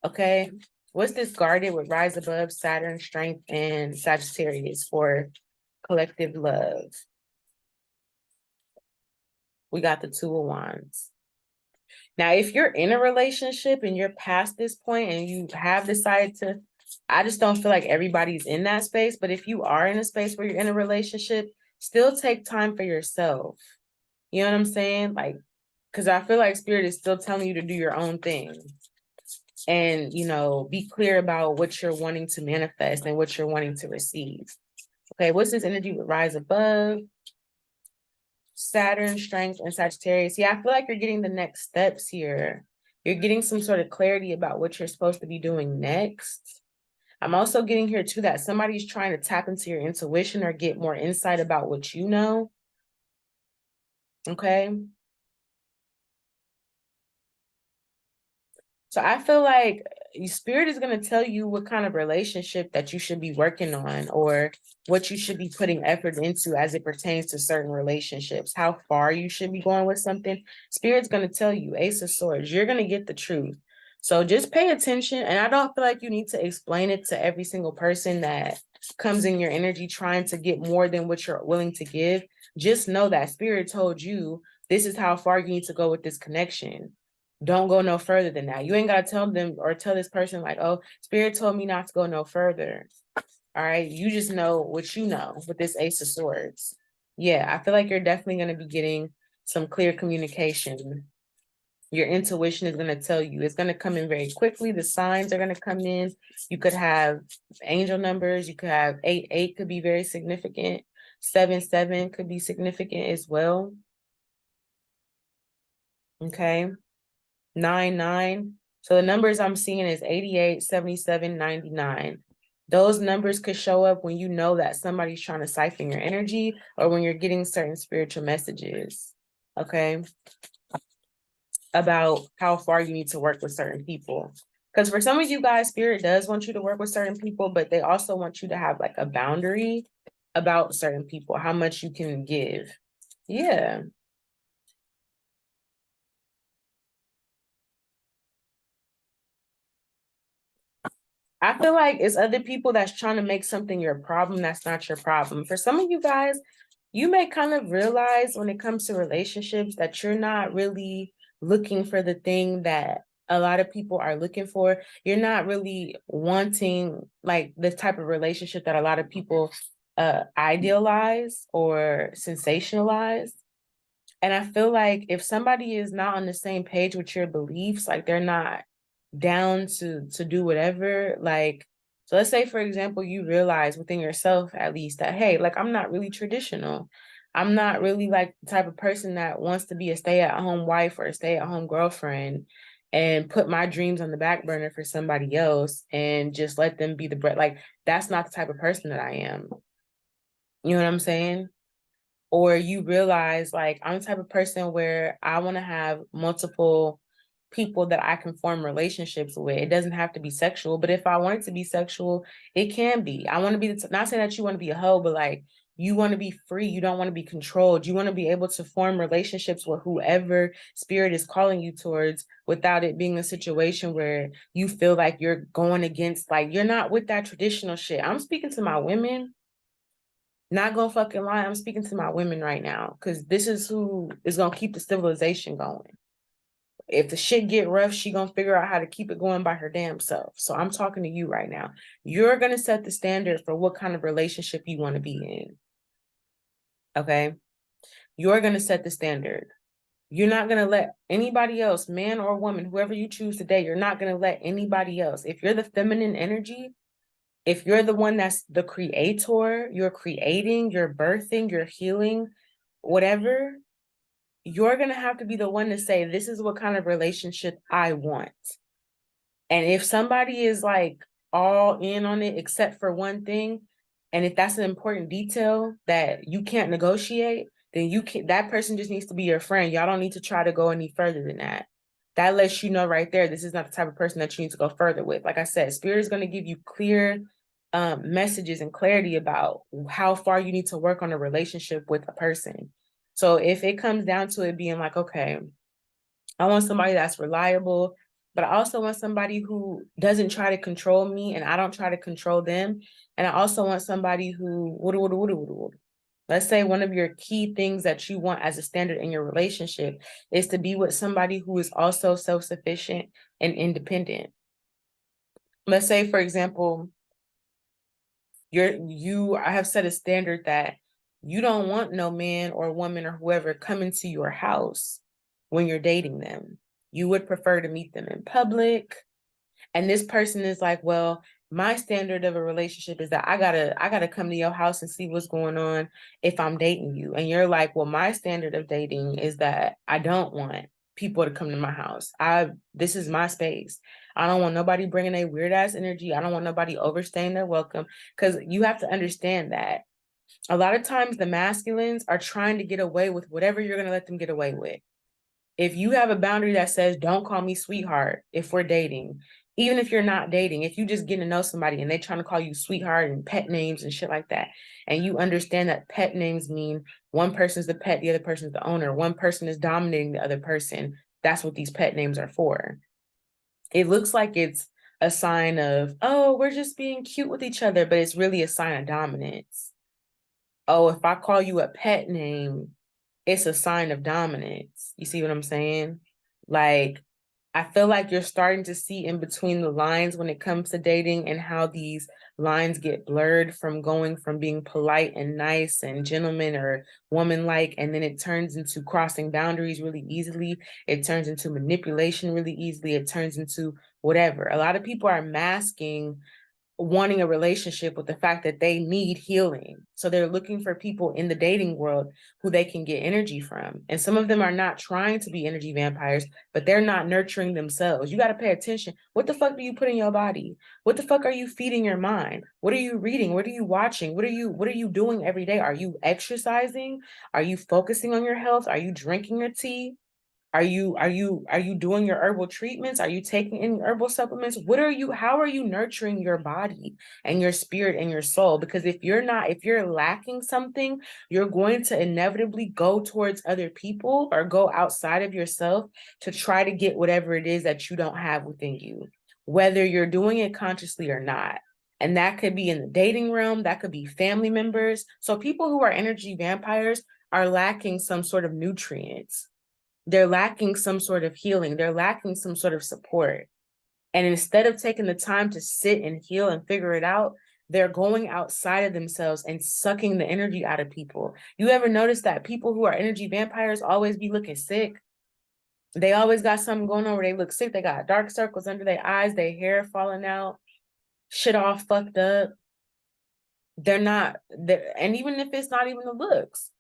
Okay, what's this guarded with rise above, Saturn, strength, and Sagittarius for collective love? We got the Two of Wands. Now, if you're in a relationship and you're past this point and you have decided to, I just don't feel like everybody's in that space, but if you are in a space where you're in a relationship, still take time for yourself. You know what I'm saying? Like, because I feel like spirit is still telling you to do your own thing. And, you know, be clear about what you're wanting to manifest and what you're wanting to receive. Okay, what's this energy with rise above? Saturn, strength, and Sagittarius. Yeah, I feel like you're getting the next steps here. You're getting some sort of clarity about what you're supposed to be doing next. I'm also getting here too that somebody's trying to tap into your intuition or get more insight about what you know. Okay. So I feel like spirit is going to tell you what kind of relationship that you should be working on, or what you should be putting effort into as it pertains to certain relationships, how far you should be going with something. Spirit's going to tell you, Ace of Swords, you're going to get the truth. So just pay attention. And I don't feel like you need to explain it to every single person that comes in your energy trying to get more than what you're willing to give. Just know that spirit told you this is how far you need to go with this connection. Don't go no further than that. You ain't got to tell them or tell this person like, oh, spirit told me not to go no further. All right. You just know what you know with this Ace of Swords. Yeah, I feel like you're definitely going to be getting some clear communication. Your intuition is going to tell you it's going to come in very quickly. The signs are going to come in. You could have angel numbers. You could have 8 could be very significant. 7 could be significant as well. Okay. 99. So the numbers I'm seeing is 88, 77, 99. Those numbers could show up when you know that somebody's trying to siphon your energy, or when you're getting certain spiritual messages, okay, about how far you need to work with certain people. Because for some of you guys, spirit does want you to work with certain people, but they also want you to have like a boundary about certain people, how much you can give. Yeah. I feel like it's other people that's trying to make something your problem that's not your problem. For some of you guys, you may kind of realize when it comes to relationships that you're not really looking for the thing that a lot of people are looking for. You're not really wanting like the type of relationship that a lot of people idealize or sensationalize. And I feel like if somebody is not on the same page with your beliefs, like they're not down to do whatever, like, so let's say for example you realize within yourself at least that, hey, like I'm not really traditional. I'm not really like the type of person that wants to be a stay-at-home wife or a stay-at-home girlfriend and put my dreams on the back burner for somebody else and just let them be the bread. Like that's not the type of person that I am. You know what I'm saying? Or you realize like I'm the type of person where I want to have multiple people that I can form relationships with. It doesn't have to be sexual, but if I want it to be sexual, it can be. I want to be not saying that you want to be a hoe, but like you want to be free. You don't want to be controlled. You want to be able to form relationships with whoever spirit is calling you towards without it being a situation where you feel like you're going against, like you're not with that traditional shit. I'm speaking to my women. Not gonna fucking lie, I'm speaking to my women right now because this is who is gonna keep the civilization going. If the shit get rough, she gonna figure out how to keep it going by her damn self. So I'm talking to you right now. You're gonna set the standard for what kind of relationship you want to be in. Okay. You're going to set the standard. You're not going to let anybody else, man or woman, whoever you choose today, you're not going to let anybody else. If you're the feminine energy, if you're the one that's the creator, you're creating, you're birthing, you're healing, whatever, you're going to have to be the one to say, this is what kind of relationship I want. And if somebody is like all in on it, except for one thing, and if that's an important detail that you can't negotiate, then that person just needs to be your friend. Y'all don't need to try to go any further than that. That lets you know right there, this is not the type of person that you need to go further with. Like I said, Spirit is going to give you clear messages and clarity about how far you need to work on a relationship with a person. So if it comes down to it being like, okay, I want somebody that's reliable, but I also want somebody who doesn't try to control me and I don't try to control them. And I also want somebody who, let's say one of your key things that you want as a standard in your relationship is to be with somebody who is also self-sufficient and independent. Let's say, for example, I have set a standard that you don't want no man or woman or whoever coming to your house when you're dating them. You would prefer to meet them in public. And this person is like, well, my standard of a relationship is that I gotta come to your house and see what's going on if I'm dating you. And you're like, well, my standard of dating is that I don't want people to come to my house. This is my space. I don't want nobody bringing a weird ass energy. I don't want nobody overstaying their welcome. Because you have to understand that a lot of times the masculines are trying to get away with whatever you're going to let them get away with. If you have a boundary that says, don't call me sweetheart if we're dating, even if you're not dating, if you just get to know somebody and they're trying to call you sweetheart and pet names and shit like that, and you understand that pet names mean one person's the pet, the other person's the owner, one person is dominating the other person, that's what these pet names are for. It looks like it's a sign of, oh, we're just being cute with each other, but it's really a sign of dominance. Oh, if I call you a pet name, it's a sign of dominance. You see what I'm saying? Like, I feel like you're starting to see in between the lines when it comes to dating and how these lines get blurred from going from being polite and nice and gentleman or woman-like, and then it turns into crossing boundaries really easily. It turns into manipulation really easily. It turns into whatever. A lot of people are masking wanting a relationship with the fact that they need healing. So they're looking for people in the dating world who they can get energy from. And some of them are not trying to be energy vampires, but they're not nurturing themselves. You got to pay attention. What the fuck do you put in your body? What the fuck are you feeding your mind? What are you reading? What are you watching? What are you doing every day? Are you exercising? Are you focusing on your health? Are you drinking your tea? Are you doing your herbal treatments? Are you taking any herbal supplements? How are you nurturing your body and your spirit and your soul? Because if you're lacking something, you're going to inevitably go towards other people or go outside of yourself to try to get whatever it is that you don't have within you, whether you're doing it consciously or not. And that could be in the dating realm, that could be family members. So people who are energy vampires are lacking some sort of nutrients. They're lacking some sort of healing. They're lacking some sort of support. And instead of taking the time to sit and heal and figure it out, they're going outside of themselves and sucking the energy out of people. You ever notice that people who are energy vampires always be looking sick? They always got something going on where they look sick. They got dark circles under their eyes, their hair falling out, shit all fucked up. And even if it's not even the looks,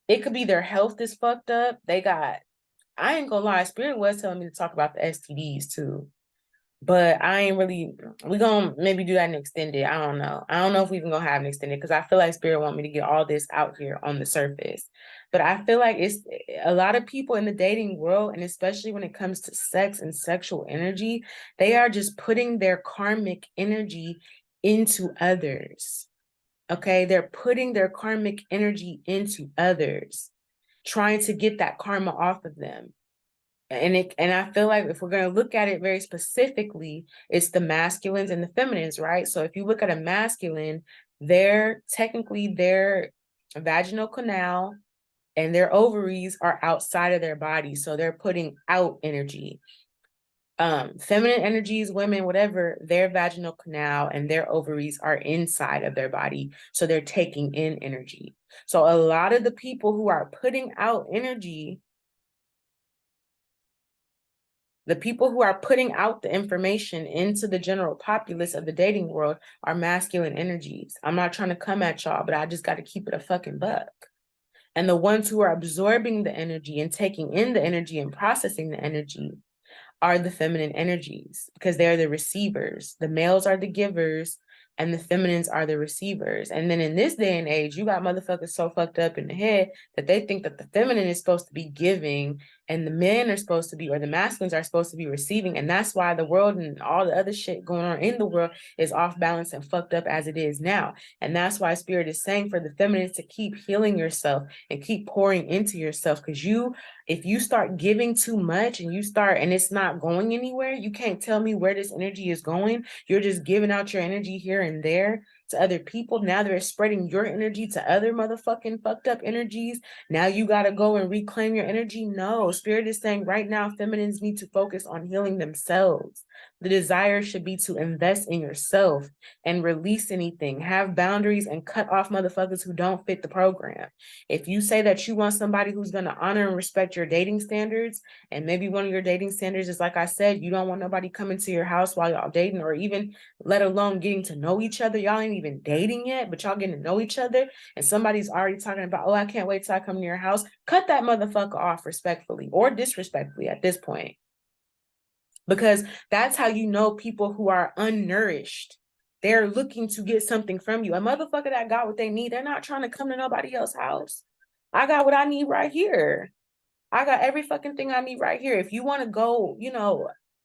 it could be their health is fucked up. I ain't gonna lie, Spirit was telling me to talk about the STDs too. But I ain't really, we gonna maybe do that and extend it. I don't know. I don't know if we even gonna have an extended because I feel like Spirit want me to get all this out here on the surface. But I feel like it's a lot of people in the dating world, and especially when it comes to sex and sexual energy, they are just putting their karmic energy into others. Okay, they're putting their karmic energy into others, trying to get that karma off of them. And I feel like if we're going to look at it very specifically, it's the masculines and the feminines, right? So if you look at a masculine, their vaginal canal and their ovaries are outside of their body. So they're putting out energy. Feminine energies, women, whatever, their vaginal canal and their ovaries are inside of their body. So they're taking in energy. So a lot of the people who are putting out energy, the people who are putting out the information into the general populace of the dating world are masculine energies. I'm not trying to come at y'all, but I just got to keep it a fucking buck. And the ones who are absorbing the energy and taking in the energy and processing the energy are the feminine energies, because they're the receivers. The males are the givers and the feminines are the receivers. And then in this day and age, you got motherfuckers so fucked up in the head that they think that the feminine is supposed to be giving and the men are supposed to be, or the masculines are supposed to be receiving. And that's why the world and all the other shit going on in the world is off balance and fucked up as it is now. And that's why Spirit is saying for the feminines to keep healing yourself and keep pouring into yourself. Because if you start giving too much and it's not going anywhere, you can't tell me where this energy is going. You're just giving out your energy here and there to other people. Now they're spreading your energy to other motherfucking fucked up energies. Now you got to go and reclaim your energy. No, Spirit is saying right now, feminines need to focus on healing themselves. The desire should be to invest in yourself and release anything, have boundaries, and cut off motherfuckers who don't fit the program. If you say that you want somebody who's going to honor and respect your dating standards, and maybe one of your dating standards is, like I said, you don't want nobody coming to your house while y'all dating, or even let alone getting to know each other. Y'all ain't even dating yet, but y'all getting to know each other, and somebody's already talking about, oh, I can't wait till I come to your house. Cut that motherfucker off respectfully or disrespectfully at this point. Because that's how you know people who are unnourished. They're looking to get something from you. A motherfucker that got what they need, they're not trying to come to nobody else's house. I got what I need right here. I got every fucking thing I need right here. If you want to go,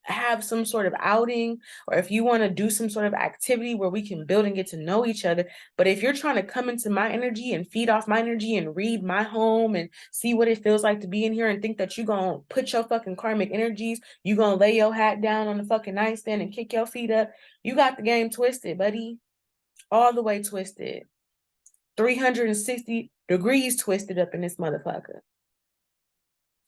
have some sort of outing, or if you want to do some sort of activity where we can build and get to know each other. But if you're trying to come into my energy and feed off my energy and read my home and see what it feels like to be in here and think that you're going to put your fucking karmic energies, you're going to lay your hat down on the fucking nightstand and kick your feet up, you got the game twisted, buddy. All the way twisted. 360 degrees twisted up in this motherfucker.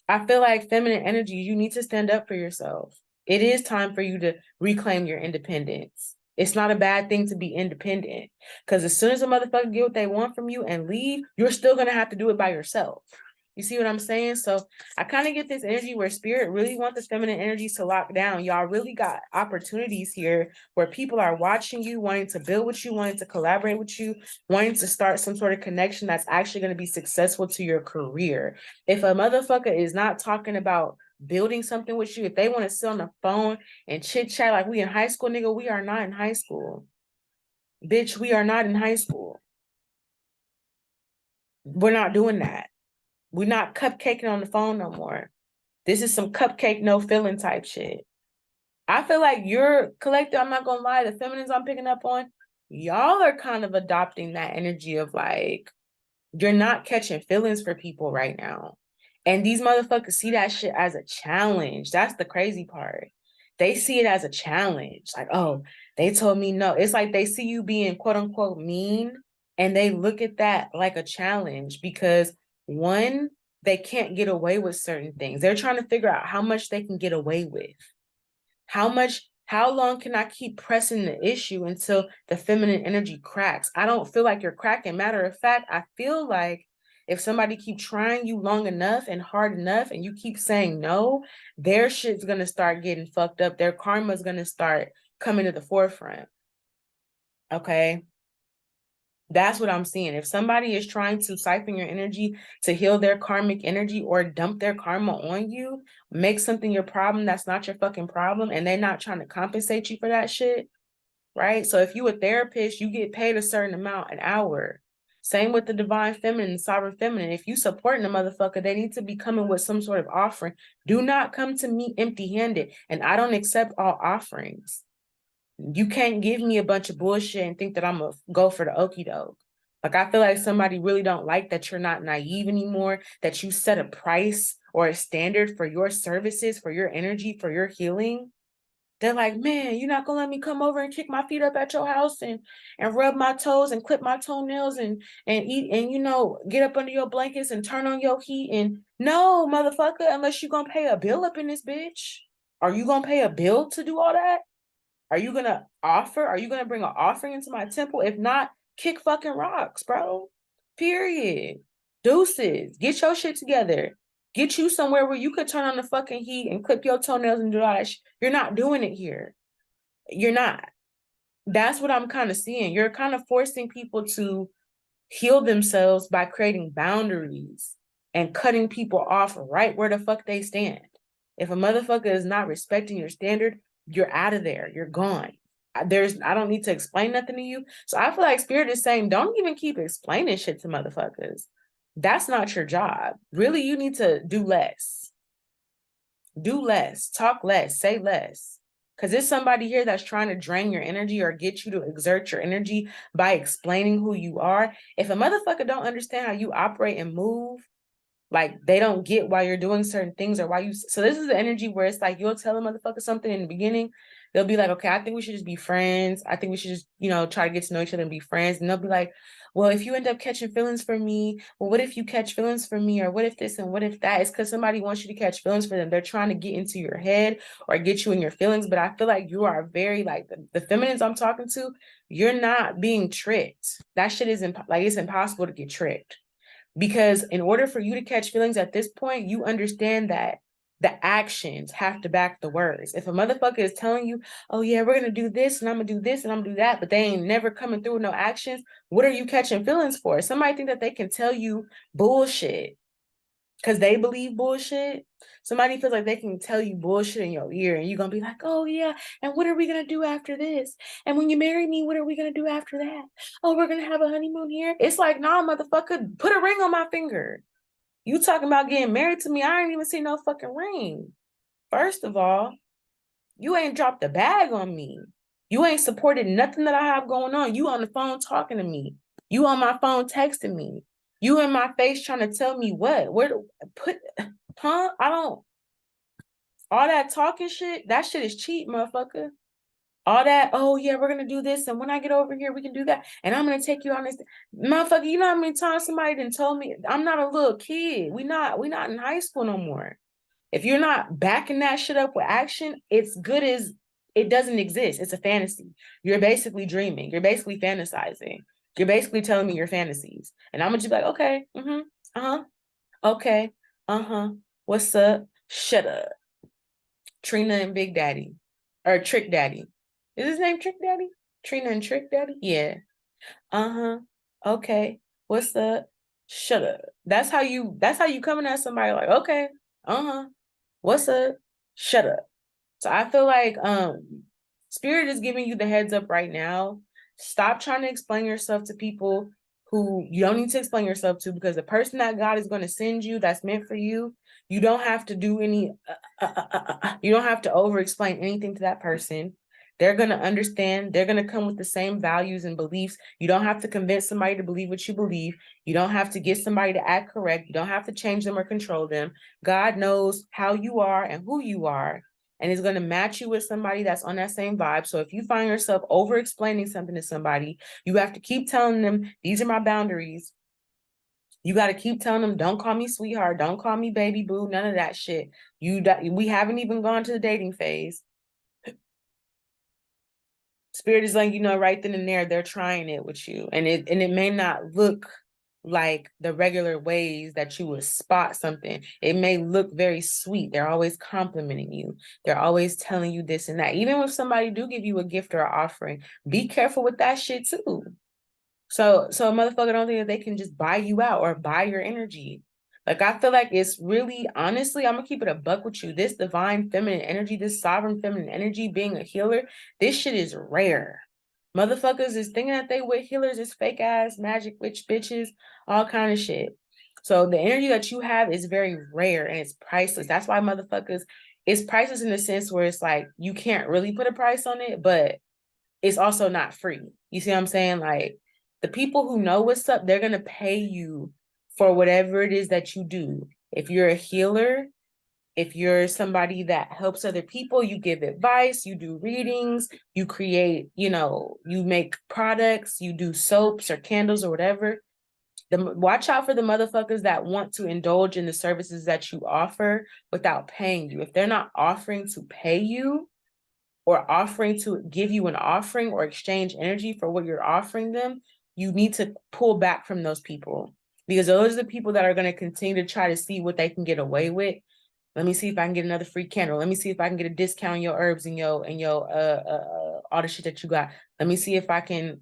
I feel like feminine energy, you need to stand up for yourself. It is time for you to reclaim your independence. It's not a bad thing to be independent, because as soon as a motherfucker get what they want from you and leave, you're still going to have to do it by yourself. You see what I'm saying? So I kind of get this energy where Spirit really wants the feminine energies to lock down. Y'all really got opportunities here where people are watching you, wanting to build with you, wanting to collaborate with you, wanting to start some sort of connection that's actually going to be successful to your career. If a motherfucker is not talking about building something with you, if they want to sit on the phone and chit chat like we in high school, nigga, we are not in high school. Bitch, we are not in high school. We're not doing that. We're not cupcaking on the phone no more. This is some cupcake, no feeling type shit. I feel like you're collective. I'm not gonna lie, the feminines I'm picking up on, y'all are kind of adopting that energy of like, you're not catching feelings for people right now. And these motherfuckers see that shit as a challenge. That's the crazy part. They see it as a challenge. Like, oh, they told me no. It's like they see you being quote unquote mean, and they look at that like a challenge because one, they can't get away with certain things. They're trying to figure out how much they can get away with. How long can I keep pressing the issue until the feminine energy cracks? I don't feel like you're cracking. Matter of fact, I feel like if somebody keep trying you long enough and hard enough and you keep saying no, their shit's going to start getting fucked up. Their karma's going to start coming to the forefront. Okay? That's what I'm seeing. If somebody is trying to siphon your energy to heal their karmic energy or dump their karma on you, make something your problem that's not your fucking problem, and they're not trying to compensate you for that shit, right? So if you a therapist, you get paid a certain amount an hour. Same with the divine feminine, the sovereign feminine. If you supporting a motherfucker, they need to be coming with some sort of offering. Do not come to me empty-handed. And I don't accept all offerings. You can't give me a bunch of bullshit and think that I'm gonna go for the okie doke. Like, I feel like somebody really don't like that you're not naive anymore, that you set a price or a standard for your services, for your energy, for your healing. They're like, man, you're not gonna let me come over and kick my feet up at your house and rub my toes and clip my toenails and eat and get up under your blankets and turn on your heat. And no, motherfucker, unless you're gonna pay a bill up in this bitch. Are you gonna pay a bill to do all that? Are you gonna offer? Are you gonna bring an offering into my temple? If not, kick fucking rocks, bro. Period. Deuces. Get your shit together. Get you somewhere where you could turn on the fucking heat and clip your toenails and do all that shit. You're not doing it here. You're not. That's what I'm kind of seeing. You're kind of forcing people to heal themselves by creating boundaries and cutting people off right where the fuck they stand. If a motherfucker is not respecting your standard, you're out of there. You're gone. I don't need to explain nothing to you. So I feel like Spirit is saying, don't even keep explaining shit to motherfuckers. That's not your job. Really, you need to do less. Do less, talk less, say less. Because there's somebody here that's trying to drain your energy or get you to exert your energy by explaining who you are. If a motherfucker don't understand how you operate and move, like they don't get why you're doing certain things or why you. So this is the energy where it's like you'll tell a motherfucker something in the beginning. They'll be like, okay, I think we should just be friends. I think we should just, try to get to know each other and be friends. And they'll be like, well, if you end up catching feelings for me, well, what if you catch feelings for me? Or what if this and what if that? It's because somebody wants you to catch feelings for them. They're trying to get into your head or get you in your feelings. But I feel like you are very like the feminines I'm talking to, you're not being tricked. That shit isn't like it's impossible to get tricked. Because in order for you to catch feelings at this point, you understand that the actions have to back the words. If a motherfucker is telling you, oh yeah, we're gonna do this and I'm gonna do this and I'm gonna do that, but they ain't never coming through with no actions, what are you catching feelings for? Somebody think that they can tell you bullshit because they believe bullshit. Somebody feels like they can tell you bullshit in your ear and you're gonna be like, oh yeah, and what are we gonna do after this? And when you marry me, what are we gonna do after that? Oh, we're gonna have a honeymoon here. It's like, nah, motherfucker, put a ring on my finger. You talking about getting married to me? I ain't even seen no fucking ring. First of all, you ain't dropped a bag on me. You ain't supported nothing that I have going on. You on the phone talking to me. You on my phone texting me. You in my face trying to tell me what? Where to put, huh? I don't, all that talking shit, that shit is cheap, motherfucker. All that, oh yeah, we're gonna do this, and when I get over here, we can do that, and I'm gonna take you on this, motherfucker. You know how many times somebody done told me I'm not a little kid. We not in high school no more. If you're not backing that shit up with action, it's good as it doesn't exist. It's a fantasy. You're basically dreaming. You're basically fantasizing. You're basically telling me your fantasies, and I'm gonna just be like, okay, okay, what's up? Shut up, Trina and Big Daddy, or Trick Daddy. Is his name Trick Daddy? Trina and Trick Daddy? Yeah. Okay. What's up? Shut up. That's how you coming at somebody like, okay. What's up? Shut up. So I feel like Spirit is giving you the heads up right now. Stop trying to explain yourself to people who you don't need to explain yourself to, because the person that God is going to send you that's meant for you, you don't have to do any you don't have to over explain anything to that person. They're going to understand. They're going to come with the same values and beliefs. You don't have to convince somebody to believe what you believe. You don't have to get somebody to act correct. You don't have to change them or control them. God knows how you are and who you are, and is going to match you with somebody that's on that same vibe. So if you find yourself over explaining something to somebody, you have to keep telling them, these are my boundaries. You got to keep telling them, don't call me sweetheart. Don't call me baby boo. None of that shit. We haven't even gone to the dating phase. Spirit is letting you know right then and there, they're trying it with you. And it may not look like the regular ways that you would spot something. It may look very sweet. They're always complimenting you. They're always telling you this and that. Even if somebody do give you a gift or an offering, be careful with that shit too. So a motherfucker don't think that they can just buy you out or buy your energy. Like, I feel like it's really, honestly, I'm gonna keep it a buck with you. This divine feminine energy, this sovereign feminine energy, being a healer, this shit is rare. Motherfuckers is thinking that they with healers is fake ass magic witch bitches, all kind of shit. So the energy that you have is very rare and it's priceless. That's why motherfuckers, it's priceless in the sense where it's like you can't really put a price on it, but it's also not free. You see what I'm saying? Like, the people who know what's up, they're gonna pay you for whatever it is that you do. If you're a healer, if you're somebody that helps other people, you give advice, you do readings, you create, you make products, you do soaps or candles or whatever, Watch out for the motherfuckers that want to indulge in the services that you offer without paying you. If they're not offering to pay you or offering to give you an offering or exchange energy for what you're offering them, you need to pull back from those people, because those are the people that are going to continue to try to see what they can get away with. Let me see if I can get another free candle. Let me see if I can get a discount on your herbs and your all the shit that you got. Let me see if I can,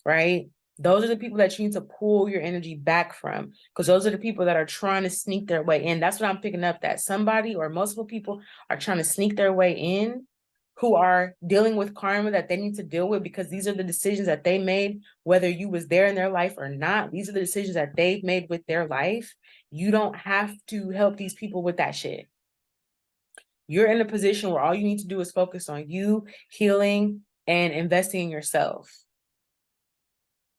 right? Those are the people that you need to pull your energy back from, because those are the people that are trying to sneak their way in. That's what I'm picking up, that somebody or multiple people are trying to sneak their way in, who are dealing with karma that they need to deal with, because these are the decisions that they made, whether you was there in their life or not. These are the decisions that they've made with their life. You don't have to help these people with that shit. You're in a position where all you need to do is focus on you, healing, and investing in yourself.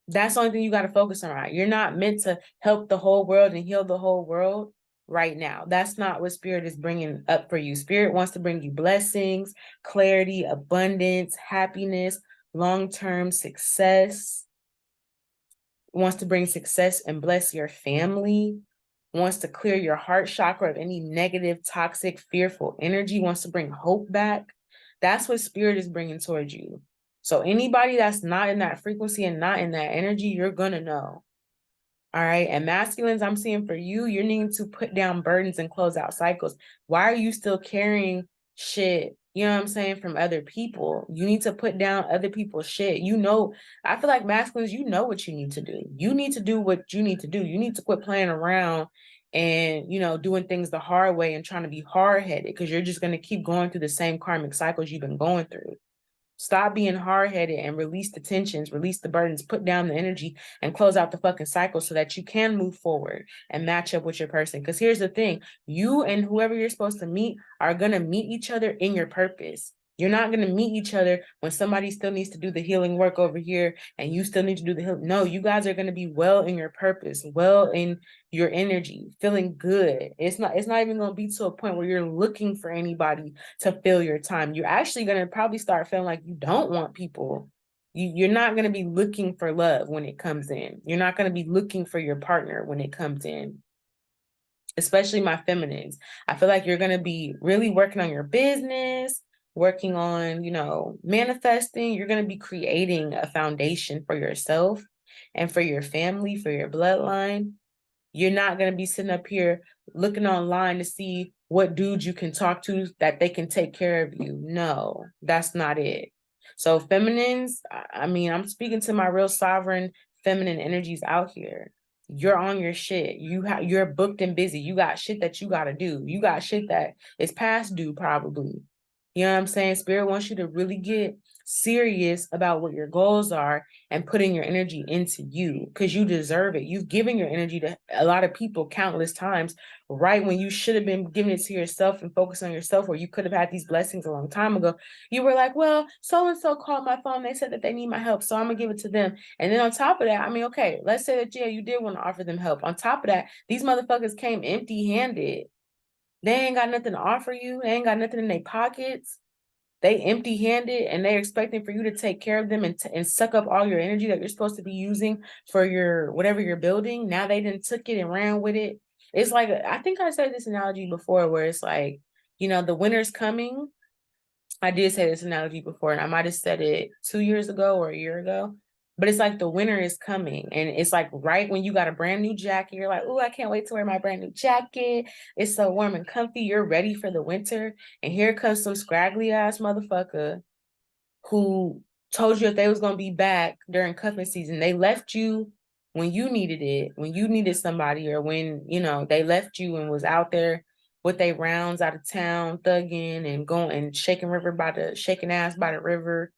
That's the only thing you got to focus on, right? You're not meant to help the whole world and heal the whole world right now. That's not what Spirit is bringing up for you. Spirit wants to bring you blessings, clarity, abundance, happiness, long-term success. Wants to bring success and bless your family. Wants to clear your heart chakra of any negative, toxic, fearful energy. Wants to bring hope back. That's what Spirit is bringing towards you. So anybody that's not in that frequency and not in that energy, you're going to know. All right. And masculines, I'm seeing for you, you're needing to put down burdens and close out cycles. Why are you still carrying shit, you know what I'm saying, from other people? You need to put down other people's shit. You know, I feel like masculines, you know what you need to do. You need to do what you need to do. You need to quit playing around and, you know, doing things the hard way and trying to be hard-headed, because you're just going to keep going through the same karmic cycles you've been going through. Stop being hard-headed and release the tensions, release the burdens, put down the energy, and close out the fucking cycle so that you can move forward and match up with your person. Because here's the thing, you and whoever you're supposed to meet are going to meet each other in your purpose. You're not going to meet each other when somebody still needs to do the healing work over here and you still need to do the healing. No, you guys are going to be well in your purpose, well in your energy, feeling good. It's not even going to be to a point where you're looking for anybody to fill your time. You're actually going to probably start feeling like you don't want people. You're not going to be looking for love when it comes in. You're not going to be looking for your partner when it comes in. Especially my feminines. I feel like you're going to be really working on your business, working on, you know, manifesting. You're going to be creating a foundation for yourself and for your family, for your bloodline. You're not going to be sitting up here looking online to see what dudes you can talk to that they can take care of you. No, that's not it. So feminines, I mean, I'm speaking to my real sovereign feminine energies out here. You're on your shit. You're booked and busy. You got shit that you got to do. You got shit that is past due probably. You know what I'm saying? Spirit wants you to really get serious about what your goals are and putting your energy into you, because you deserve it. You've given your energy to a lot of people countless times, right when you should have been giving it to yourself and focus on yourself, where you could have had these blessings a long time ago. You were like, well, so-and-so called my phone. They said that they need my help, so I'm gonna give it to them. And then on top of that, I mean, okay, let's say that, yeah, you did want to offer them help. On top of that, these motherfuckers came empty-handed. They ain't got nothing to offer you. They ain't got nothing in their pockets. They empty-handed, and they're expecting for you to take care of them and suck up all your energy that you're supposed to be using for your whatever you're building. Now they done took it and ran with it. It's like, I think I said this analogy before, where it's like, you know, the winter's coming. I did say this analogy before, and I might have said it 2 years ago or a year ago. But it's like the winter is coming, and it's like right when you got a brand new jacket, you're like, oh, I can't wait to wear my brand new jacket. It's so warm and comfy. You're ready for the winter. And here comes some scraggly ass motherfucker who told you if they was going to be back during cuffing season. They left you when you needed it, when you needed somebody, or when, you know, they left you and was out there with their rounds out of town, thugging and going and shaking ass by the river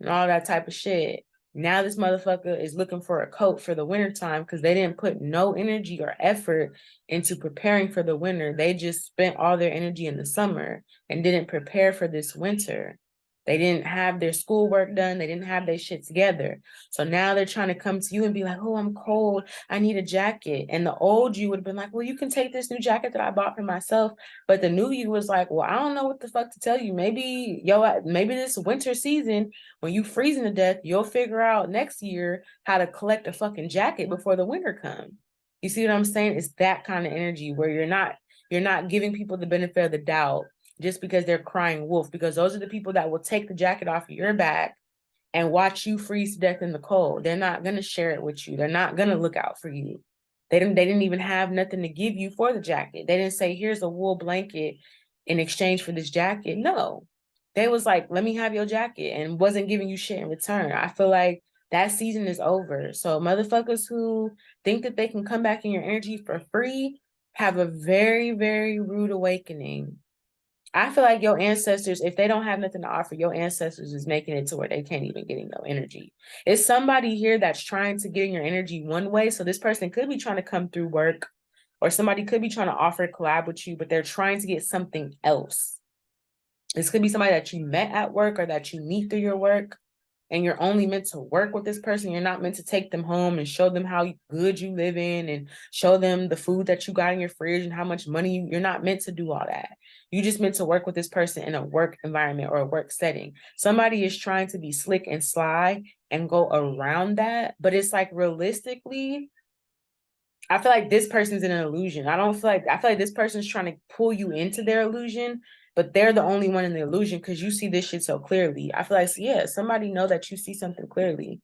and all that type of shit. Now this motherfucker is looking for a coat for the wintertime because they didn't put no energy or effort into preparing for the winter. They just spent all their energy in the summer and didn't prepare for this winter. They didn't have their schoolwork done. They didn't have their shit together. So now they're trying to come to you and be like, oh, I'm cold. I need a jacket. And the old you would have been like, well, you can take this new jacket that I bought for myself. But the new you was like, well, I don't know what the fuck to tell you. Maybe this winter season, when you freezing to death, you'll figure out next year how to collect a fucking jacket before the winter comes. You see what I'm saying? It's that kind of energy where you're not giving people the benefit of the doubt just because they're crying wolf, because those are the people that will take the jacket off of your back and watch you freeze to death in the cold. They're not going to share it with you. They're not going to look out for you. They didn't even have nothing to give you for the jacket. They didn't say, here's a wool blanket in exchange for this jacket. No, they was like, let me have your jacket, and wasn't giving you shit in return. I feel like that season is over. So motherfuckers who think that they can come back in your energy for free have a very, very rude awakening. I feel like your ancestors, if they don't have nothing to offer, your ancestors is making it to where they can't even get in your energy. It's somebody here that's trying to get in your energy one way. So this person could be trying to come through work, or somebody could be trying to offer a collab with you, but they're trying to get something else. This could be somebody that you met at work or that you meet through your work, and you're only meant to work with this person. You're not meant to take them home and show them how good you live in and show them the food that you got in your fridge and how much money you're not meant to do all that. You just meant to work with this person in a work environment or a work setting. Somebody is trying to be slick and sly and go around that, but it's like realistically, I feel like this person's in an illusion. I feel like this person's trying to pull you into their illusion, but they're the only one in the illusion because you see this shit so clearly. I feel like, yeah, somebody know that you see something clearly.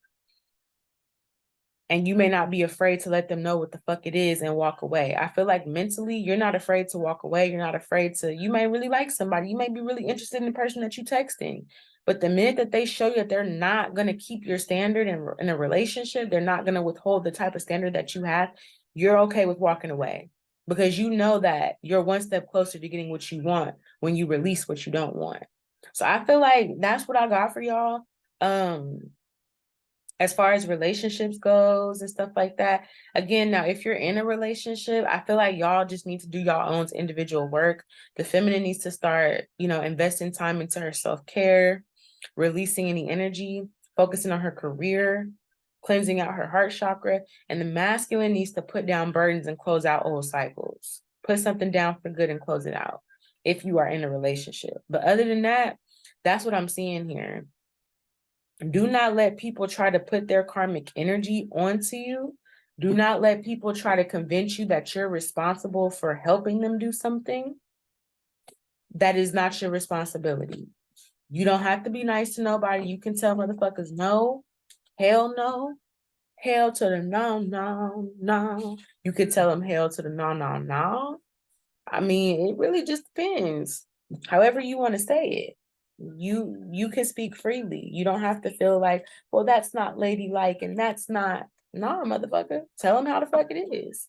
And you may not be afraid to let them know what the fuck it is and walk away. I feel like mentally, you're not afraid to walk away. You're not afraid to, you may really like somebody. You may be really interested in the person that you're texting. But the minute that they show you that they're not going to keep your standard in a relationship, they're not going to withhold the type of standard that you have, you're okay with walking away. Because you know that you're one step closer to getting what you want when you release what you don't want. So I feel like that's what I got for y'all. As far as relationships goes and stuff like that. Again, now, if you're in a relationship, I feel like y'all just need to do y'all own individual work. The feminine needs to start, investing time into her self-care, releasing any energy, focusing on her career, cleansing out her heart chakra. And the masculine needs to put down burdens and close out old cycles. Put something down for good and close it out if you are in a relationship. But other than that, that's what I'm seeing here. Do not let people try to put their karmic energy onto you. Do not let people try to convince you that you're responsible for helping them do something that is not your responsibility. You don't have to be nice to nobody. You can tell motherfuckers no, hell no, hell to the no, no, no. You could tell them hell to the no, no, no. I mean, it really just depends. However you want to say it. You can speak freely. You don't have to feel like, well, that's not ladylike and that's not. Nah, motherfucker. Tell them how the fuck it is.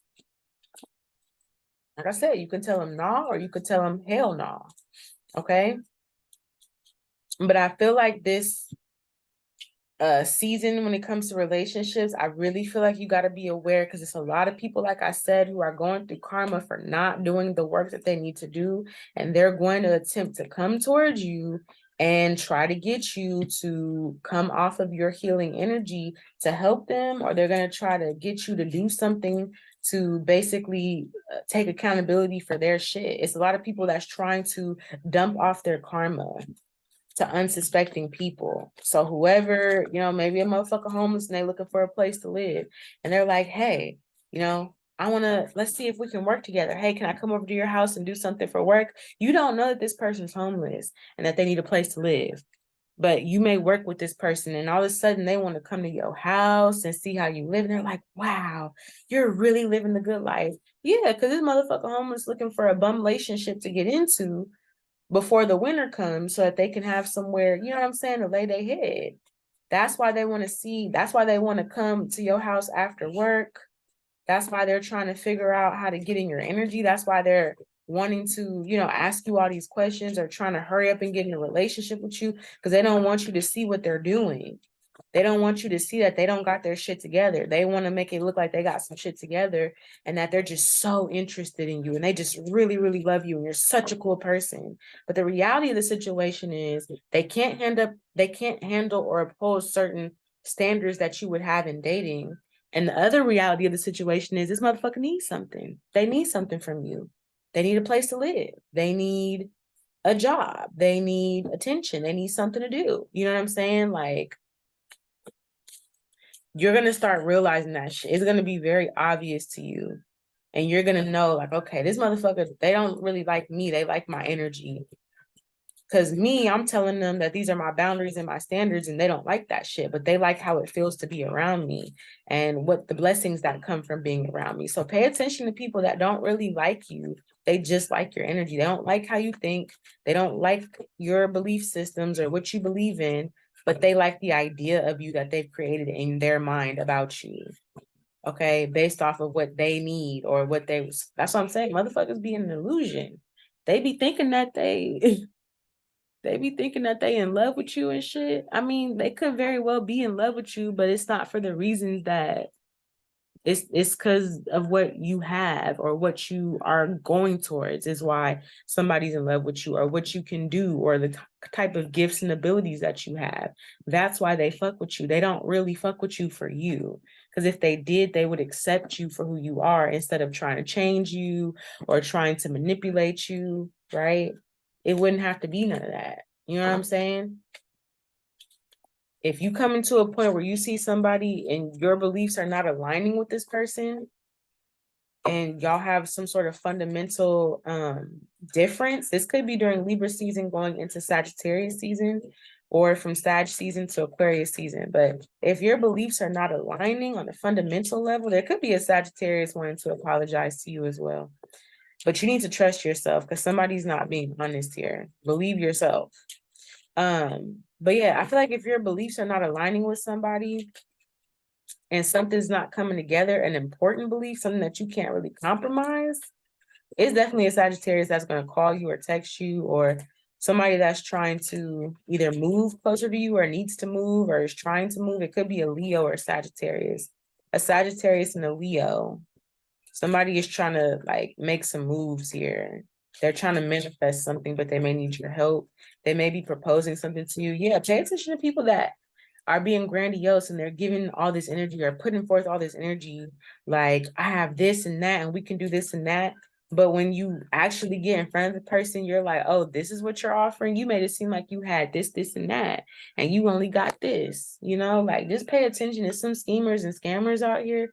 Like I said, you can tell them nah, or you could tell them hell nah. Okay. But I feel like this season, when it comes to relationships, I really feel like you got to be aware, because it's a lot of people, like I said, who are going through karma for not doing the work that they need to do, and they're going to attempt to come towards you and try to get you to come off of your healing energy to help them, or they're going to try to get you to do something to basically take accountability for their shit. It's a lot of people that's trying to dump off their karma to unsuspecting people. So whoever, maybe a motherfucker homeless and they looking for a place to live, and they're like, hey, let's see if we can work together. Hey, can I come over to your house and do something for work? You don't know that this person's homeless and that they need a place to live, but you may work with this person, and all of a sudden they want to come to your house and see how you live. And they're like, wow, you're really living the good life. Yeah, because this motherfucker homeless looking for a bum relationship to get into before the winter comes, so that they can have somewhere, you know what I'm saying, to lay their head. That's why they want to come to your house after work. That's why they're trying to figure out how to get in your energy. That's why they're wanting to, ask you all these questions, or trying to hurry up and get in a relationship with you, because they don't want you to see what they're doing. They don't want you to see that they don't got their shit together. They want to make it look like they got some shit together and that they're just so interested in you and they just really, really love you and you're such a cool person. But the reality of the situation is they can't handle or oppose certain standards that you would have in dating. And the other reality of the situation is this motherfucker needs something. They need something from you. They need a place to live. They need a job. They need attention. They need something to do. You know what I'm saying? Like, you're going to start realizing that shit. It's going to be very obvious to you. And you're going to know, like, okay, this motherfucker, they don't really like me. They like my energy. Because me, I'm telling them that these are my boundaries and my standards, and they don't like that shit, but they like how it feels to be around me and what the blessings that come from being around me. So pay attention to people that don't really like you. They just like your energy. They don't like how you think. They don't like your belief systems or what you believe in, but they like the idea of you that they've created in their mind about you. Okay, based off of what they need or what that's what I'm saying. Motherfuckers be in an illusion. They be thinking that they be thinking that they in love with you and shit. I mean, they could very well be in love with you, but it's not for the reasons that it's because of what you have or what you are going towards is why somebody's in love with you or what you can do or the type of gifts and abilities that you have. That's why they fuck with you. They don't really fuck with you for you. Because if they did, they would accept you for who you are instead of trying to change you or trying to manipulate you, right? It wouldn't have to be none of that. You know what I'm saying? If you come into a point where you see somebody and your beliefs are not aligning with this person and y'all have some sort of fundamental difference, this could be during Libra season going into Sagittarius season or from Sag season to Aquarius season. But if your beliefs are not aligning on a fundamental level, there could be a Sagittarius wanting to apologize to you as well. But you need to trust yourself because somebody's not being honest here. Believe yourself. But yeah, I feel like if your beliefs are not aligning with somebody and something's not coming together, an important belief, something that you can't really compromise, it's definitely a Sagittarius that's going to call you or text you, or somebody that's trying to either move closer to you or needs to move or is trying to move. It could be a Leo or a Sagittarius and a Leo. Somebody is trying to like make some moves here. They're trying to manifest something, but they may need your help. They may be proposing something to you. Yeah, pay attention to people that are being grandiose and they're giving all this energy or putting forth all this energy. Like, I have this and that, and we can do this and that. But when you actually get in front of the person, you're like, oh, this is what you're offering. You made it seem like you had this, this, and that, and you only got this, you know, like just pay attention to some schemers and scammers out here,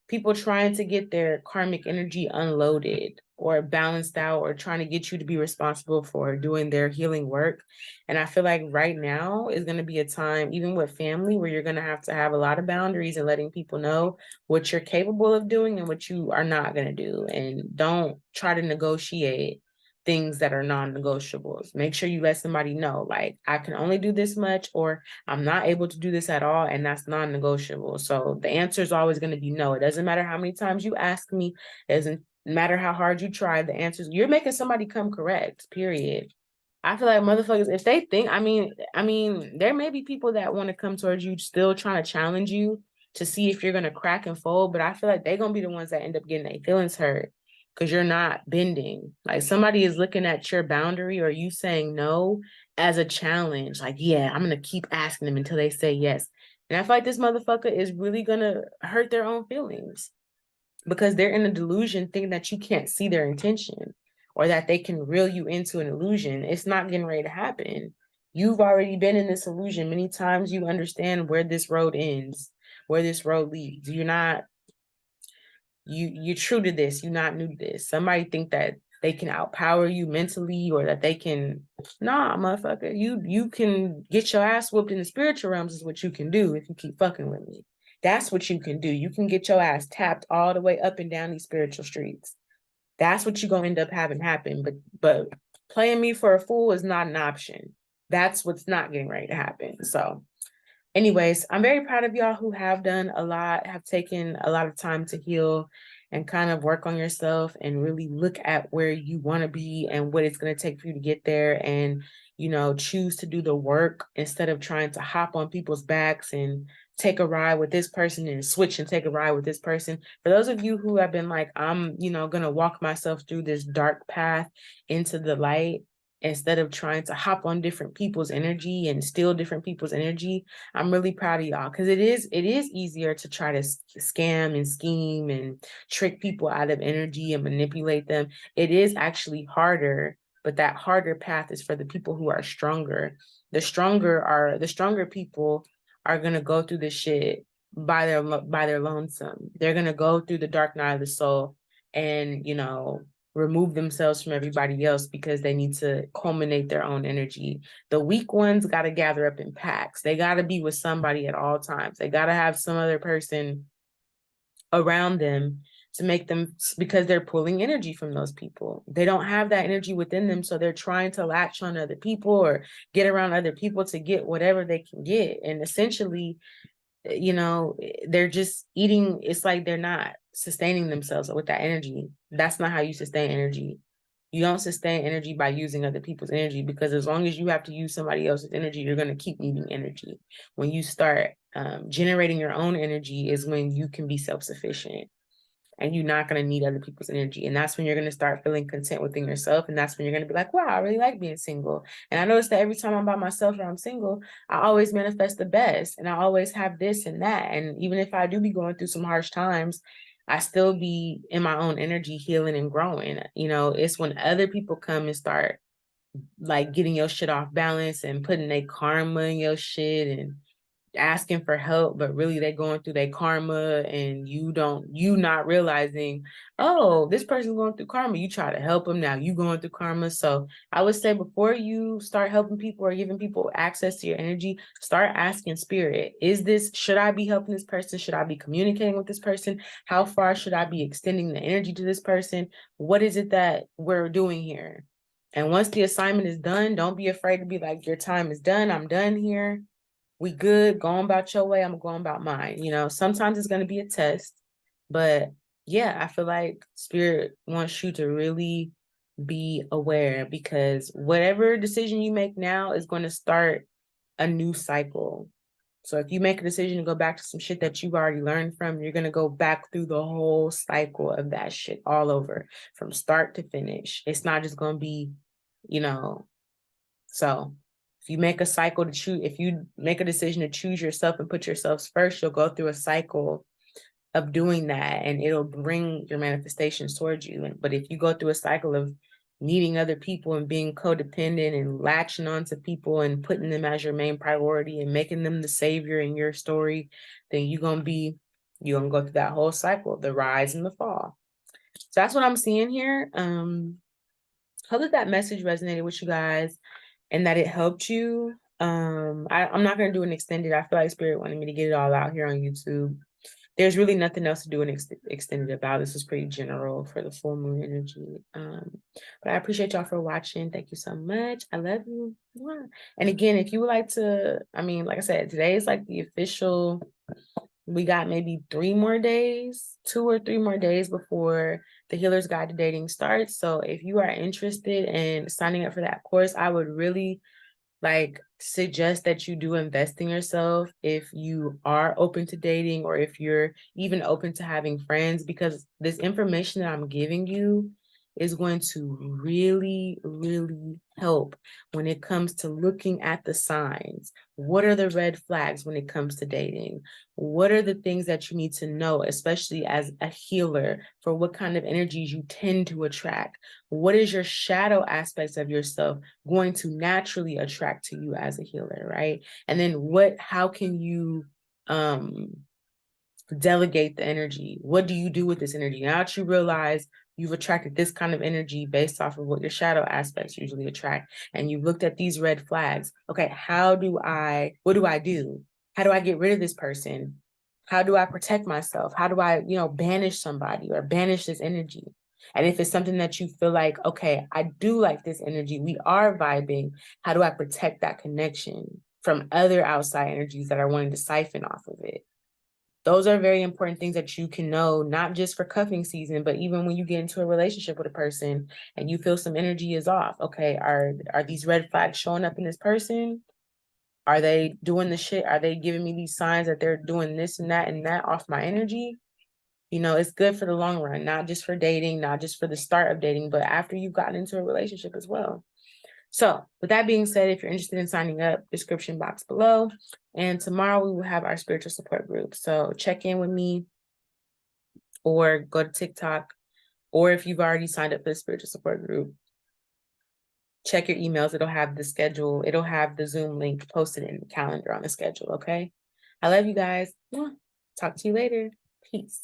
people trying to get their karmic energy unloaded or balanced out or trying to get you to be responsible for doing their healing work. And I feel like right now is going to be a time, even with family, where you're going to have a lot of boundaries and letting people know what you're capable of doing and what you are not going to do. And don't try to negotiate things that are non-negotiables. Make sure you let somebody know, like, I can only do this much, or I'm not able to do this at all, and that's non-negotiable. So the answer is always going to be no. It doesn't matter how many times you ask me. It doesn't matter how hard you try. The answers, you're making somebody come correct, period. I feel like motherfuckers, if they think, I mean, there may be people that want to come towards you still trying to challenge you to see if you're going to crack and fold, but I feel like they're going to be the ones that end up getting their feelings hurt because you're not bending. Like, somebody is looking at your boundary or you saying no as a challenge. Like, yeah, I'm going to keep asking them until they say yes. And I feel like this motherfucker is really going to hurt their own feelings because they're in a delusion thinking that you can't see their intention or that they can reel you into an illusion. It's not getting ready to happen. You've already been in this illusion many times. You understand where this road ends, where this road leads. You're true to this. You're not new to this. Somebody think that they can outpower you mentally or that they can, nah, motherfucker, you can get your ass whooped in the spiritual realms is what you can do if you keep fucking with me. That's what you can do. You can get your ass tapped all the way up and down these spiritual streets. That's what you're gonna end up having happen. But playing me for a fool is not an option. That's what's not getting ready to happen. So anyways, I'm very proud of y'all who have done a lot, have taken a lot of time to heal and kind of work on yourself and really look at where you want to be and what it's going to take for you to get there, and choose to do the work instead of trying to hop on people's backs and take a ride with this person and switch and take a ride with this person. For those of you who have been like, I'm gonna walk myself through this dark path into the light instead of trying to hop on different people's energy and steal different people's energy, I'm really proud of y'all, because it is easier to try to scam and scheme and trick people out of energy and manipulate them. It is actually harder, but that harder path is for the people who are stronger. The stronger people are gonna go through this shit by their lonesome. They're gonna go through the dark night of the soul and remove themselves from everybody else because they need to culminate their own energy. The weak ones got to gather up in packs. They got to be with somebody at all times. They got to have some other person around them to make them, because they're pulling energy from those people. They don't have that energy within them, so they're trying to latch on other people or get around other people to get whatever they can get. And essentially, they're just eating. It's like they're not sustaining themselves with that energy. That's not how you sustain energy. You don't sustain energy by using other people's energy, because as long as you have to use somebody else's energy, you're going to keep needing energy. When you start generating your own energy is when you can be self-sufficient and you're not going to need other people's energy. And that's when you're going to start feeling content within yourself. And that's when you're going to be like, wow, I really like being single. And I notice that every time I'm by myself or I'm single, I always manifest the best. And I always have this and that. And even if I do be going through some harsh times, I still be in my own energy, healing and growing. It's when other people come and start like getting your shit off balance and putting their karma in your shit and asking for help, but really they going through their karma, and you not realizing, oh, this person's going through karma. You try to help them, now you going through karma. So I would say, before you start helping people or giving people access to your energy, start asking spirit, should I be helping this person? Should I be communicating with this person? How far should I be extending the energy to this person? What is it that we're doing here? And once the assignment is done, don't be afraid to be like, your time is done, I'm done here, we good, going about your way, I'm going about mine. Sometimes it's going to be a test, but yeah, I feel like spirit wants you to really be aware, because whatever decision you make now is going to start a new cycle. So if you make a decision to go back to some shit that you've already learned from, you're going to go back through the whole cycle of that shit all over from start to finish. It's not just going to be, so if you make a decision to choose yourself and put yourselves first, you'll go through a cycle of doing that, and it'll bring your manifestations towards you. But if you go through a cycle of needing other people and being codependent and latching on to people and putting them as your main priority and making them the savior in your story, then you're gonna go through that whole cycle, the rise and the fall. So that's what I'm seeing here. Hope that message resonated with you guys and that it helped you. I'm not going to do an extended. I feel like spirit wanted me to get it all out here on YouTube. There's really nothing else to do an extended about. This was pretty general for the full moon energy. But I appreciate y'all for watching. Thank you so much. I love you. And again, if you would like to, like I said, today is like the official, we got maybe 2 or 3 more days before the Healer's Guide to Dating starts. So if you are interested in signing up for that course, I would really suggest that you do invest in yourself if you are open to dating, or if you're even open to having friends, because this information that I'm giving you is going to really, really help when it comes to looking at the signs. What are the red flags when it comes to dating? What are the things that you need to know, especially as a healer, for what kind of energies you tend to attract? What is your shadow aspects of yourself going to naturally attract to you as a healer, right? And then how can you delegate the energy? What do you do with this energy? Now that you realize you've attracted this kind of energy based off of what your shadow aspects usually attract, and you've looked at these red flags, okay, what do I do? How do I get rid of this person? How do I protect myself? How do I, banish somebody or banish this energy? And if it's something that you feel like, okay, I do like this energy, we are vibing, how do I protect that connection from other outside energies that are wanting to siphon off of it? Those are very important things that you can know, not just for cuffing season, but even when you get into a relationship with a person and you feel some energy is off. Okay, are these red flags showing up in this person? Are they doing the shit? Are they giving me these signs that they're doing this and that off my energy? You know, it's good for the long run, not just for dating, not just for the start of dating, but after you've gotten into a relationship as well. So with that being said, if you're interested in signing up, description box below. And tomorrow we will have our spiritual support group. So check in with me or go to TikTok, or if you've already signed up for the spiritual support group, check your emails. It'll have the schedule. It'll have the Zoom link posted in the calendar on the schedule. Okay. I love you guys. Talk to you later. Peace.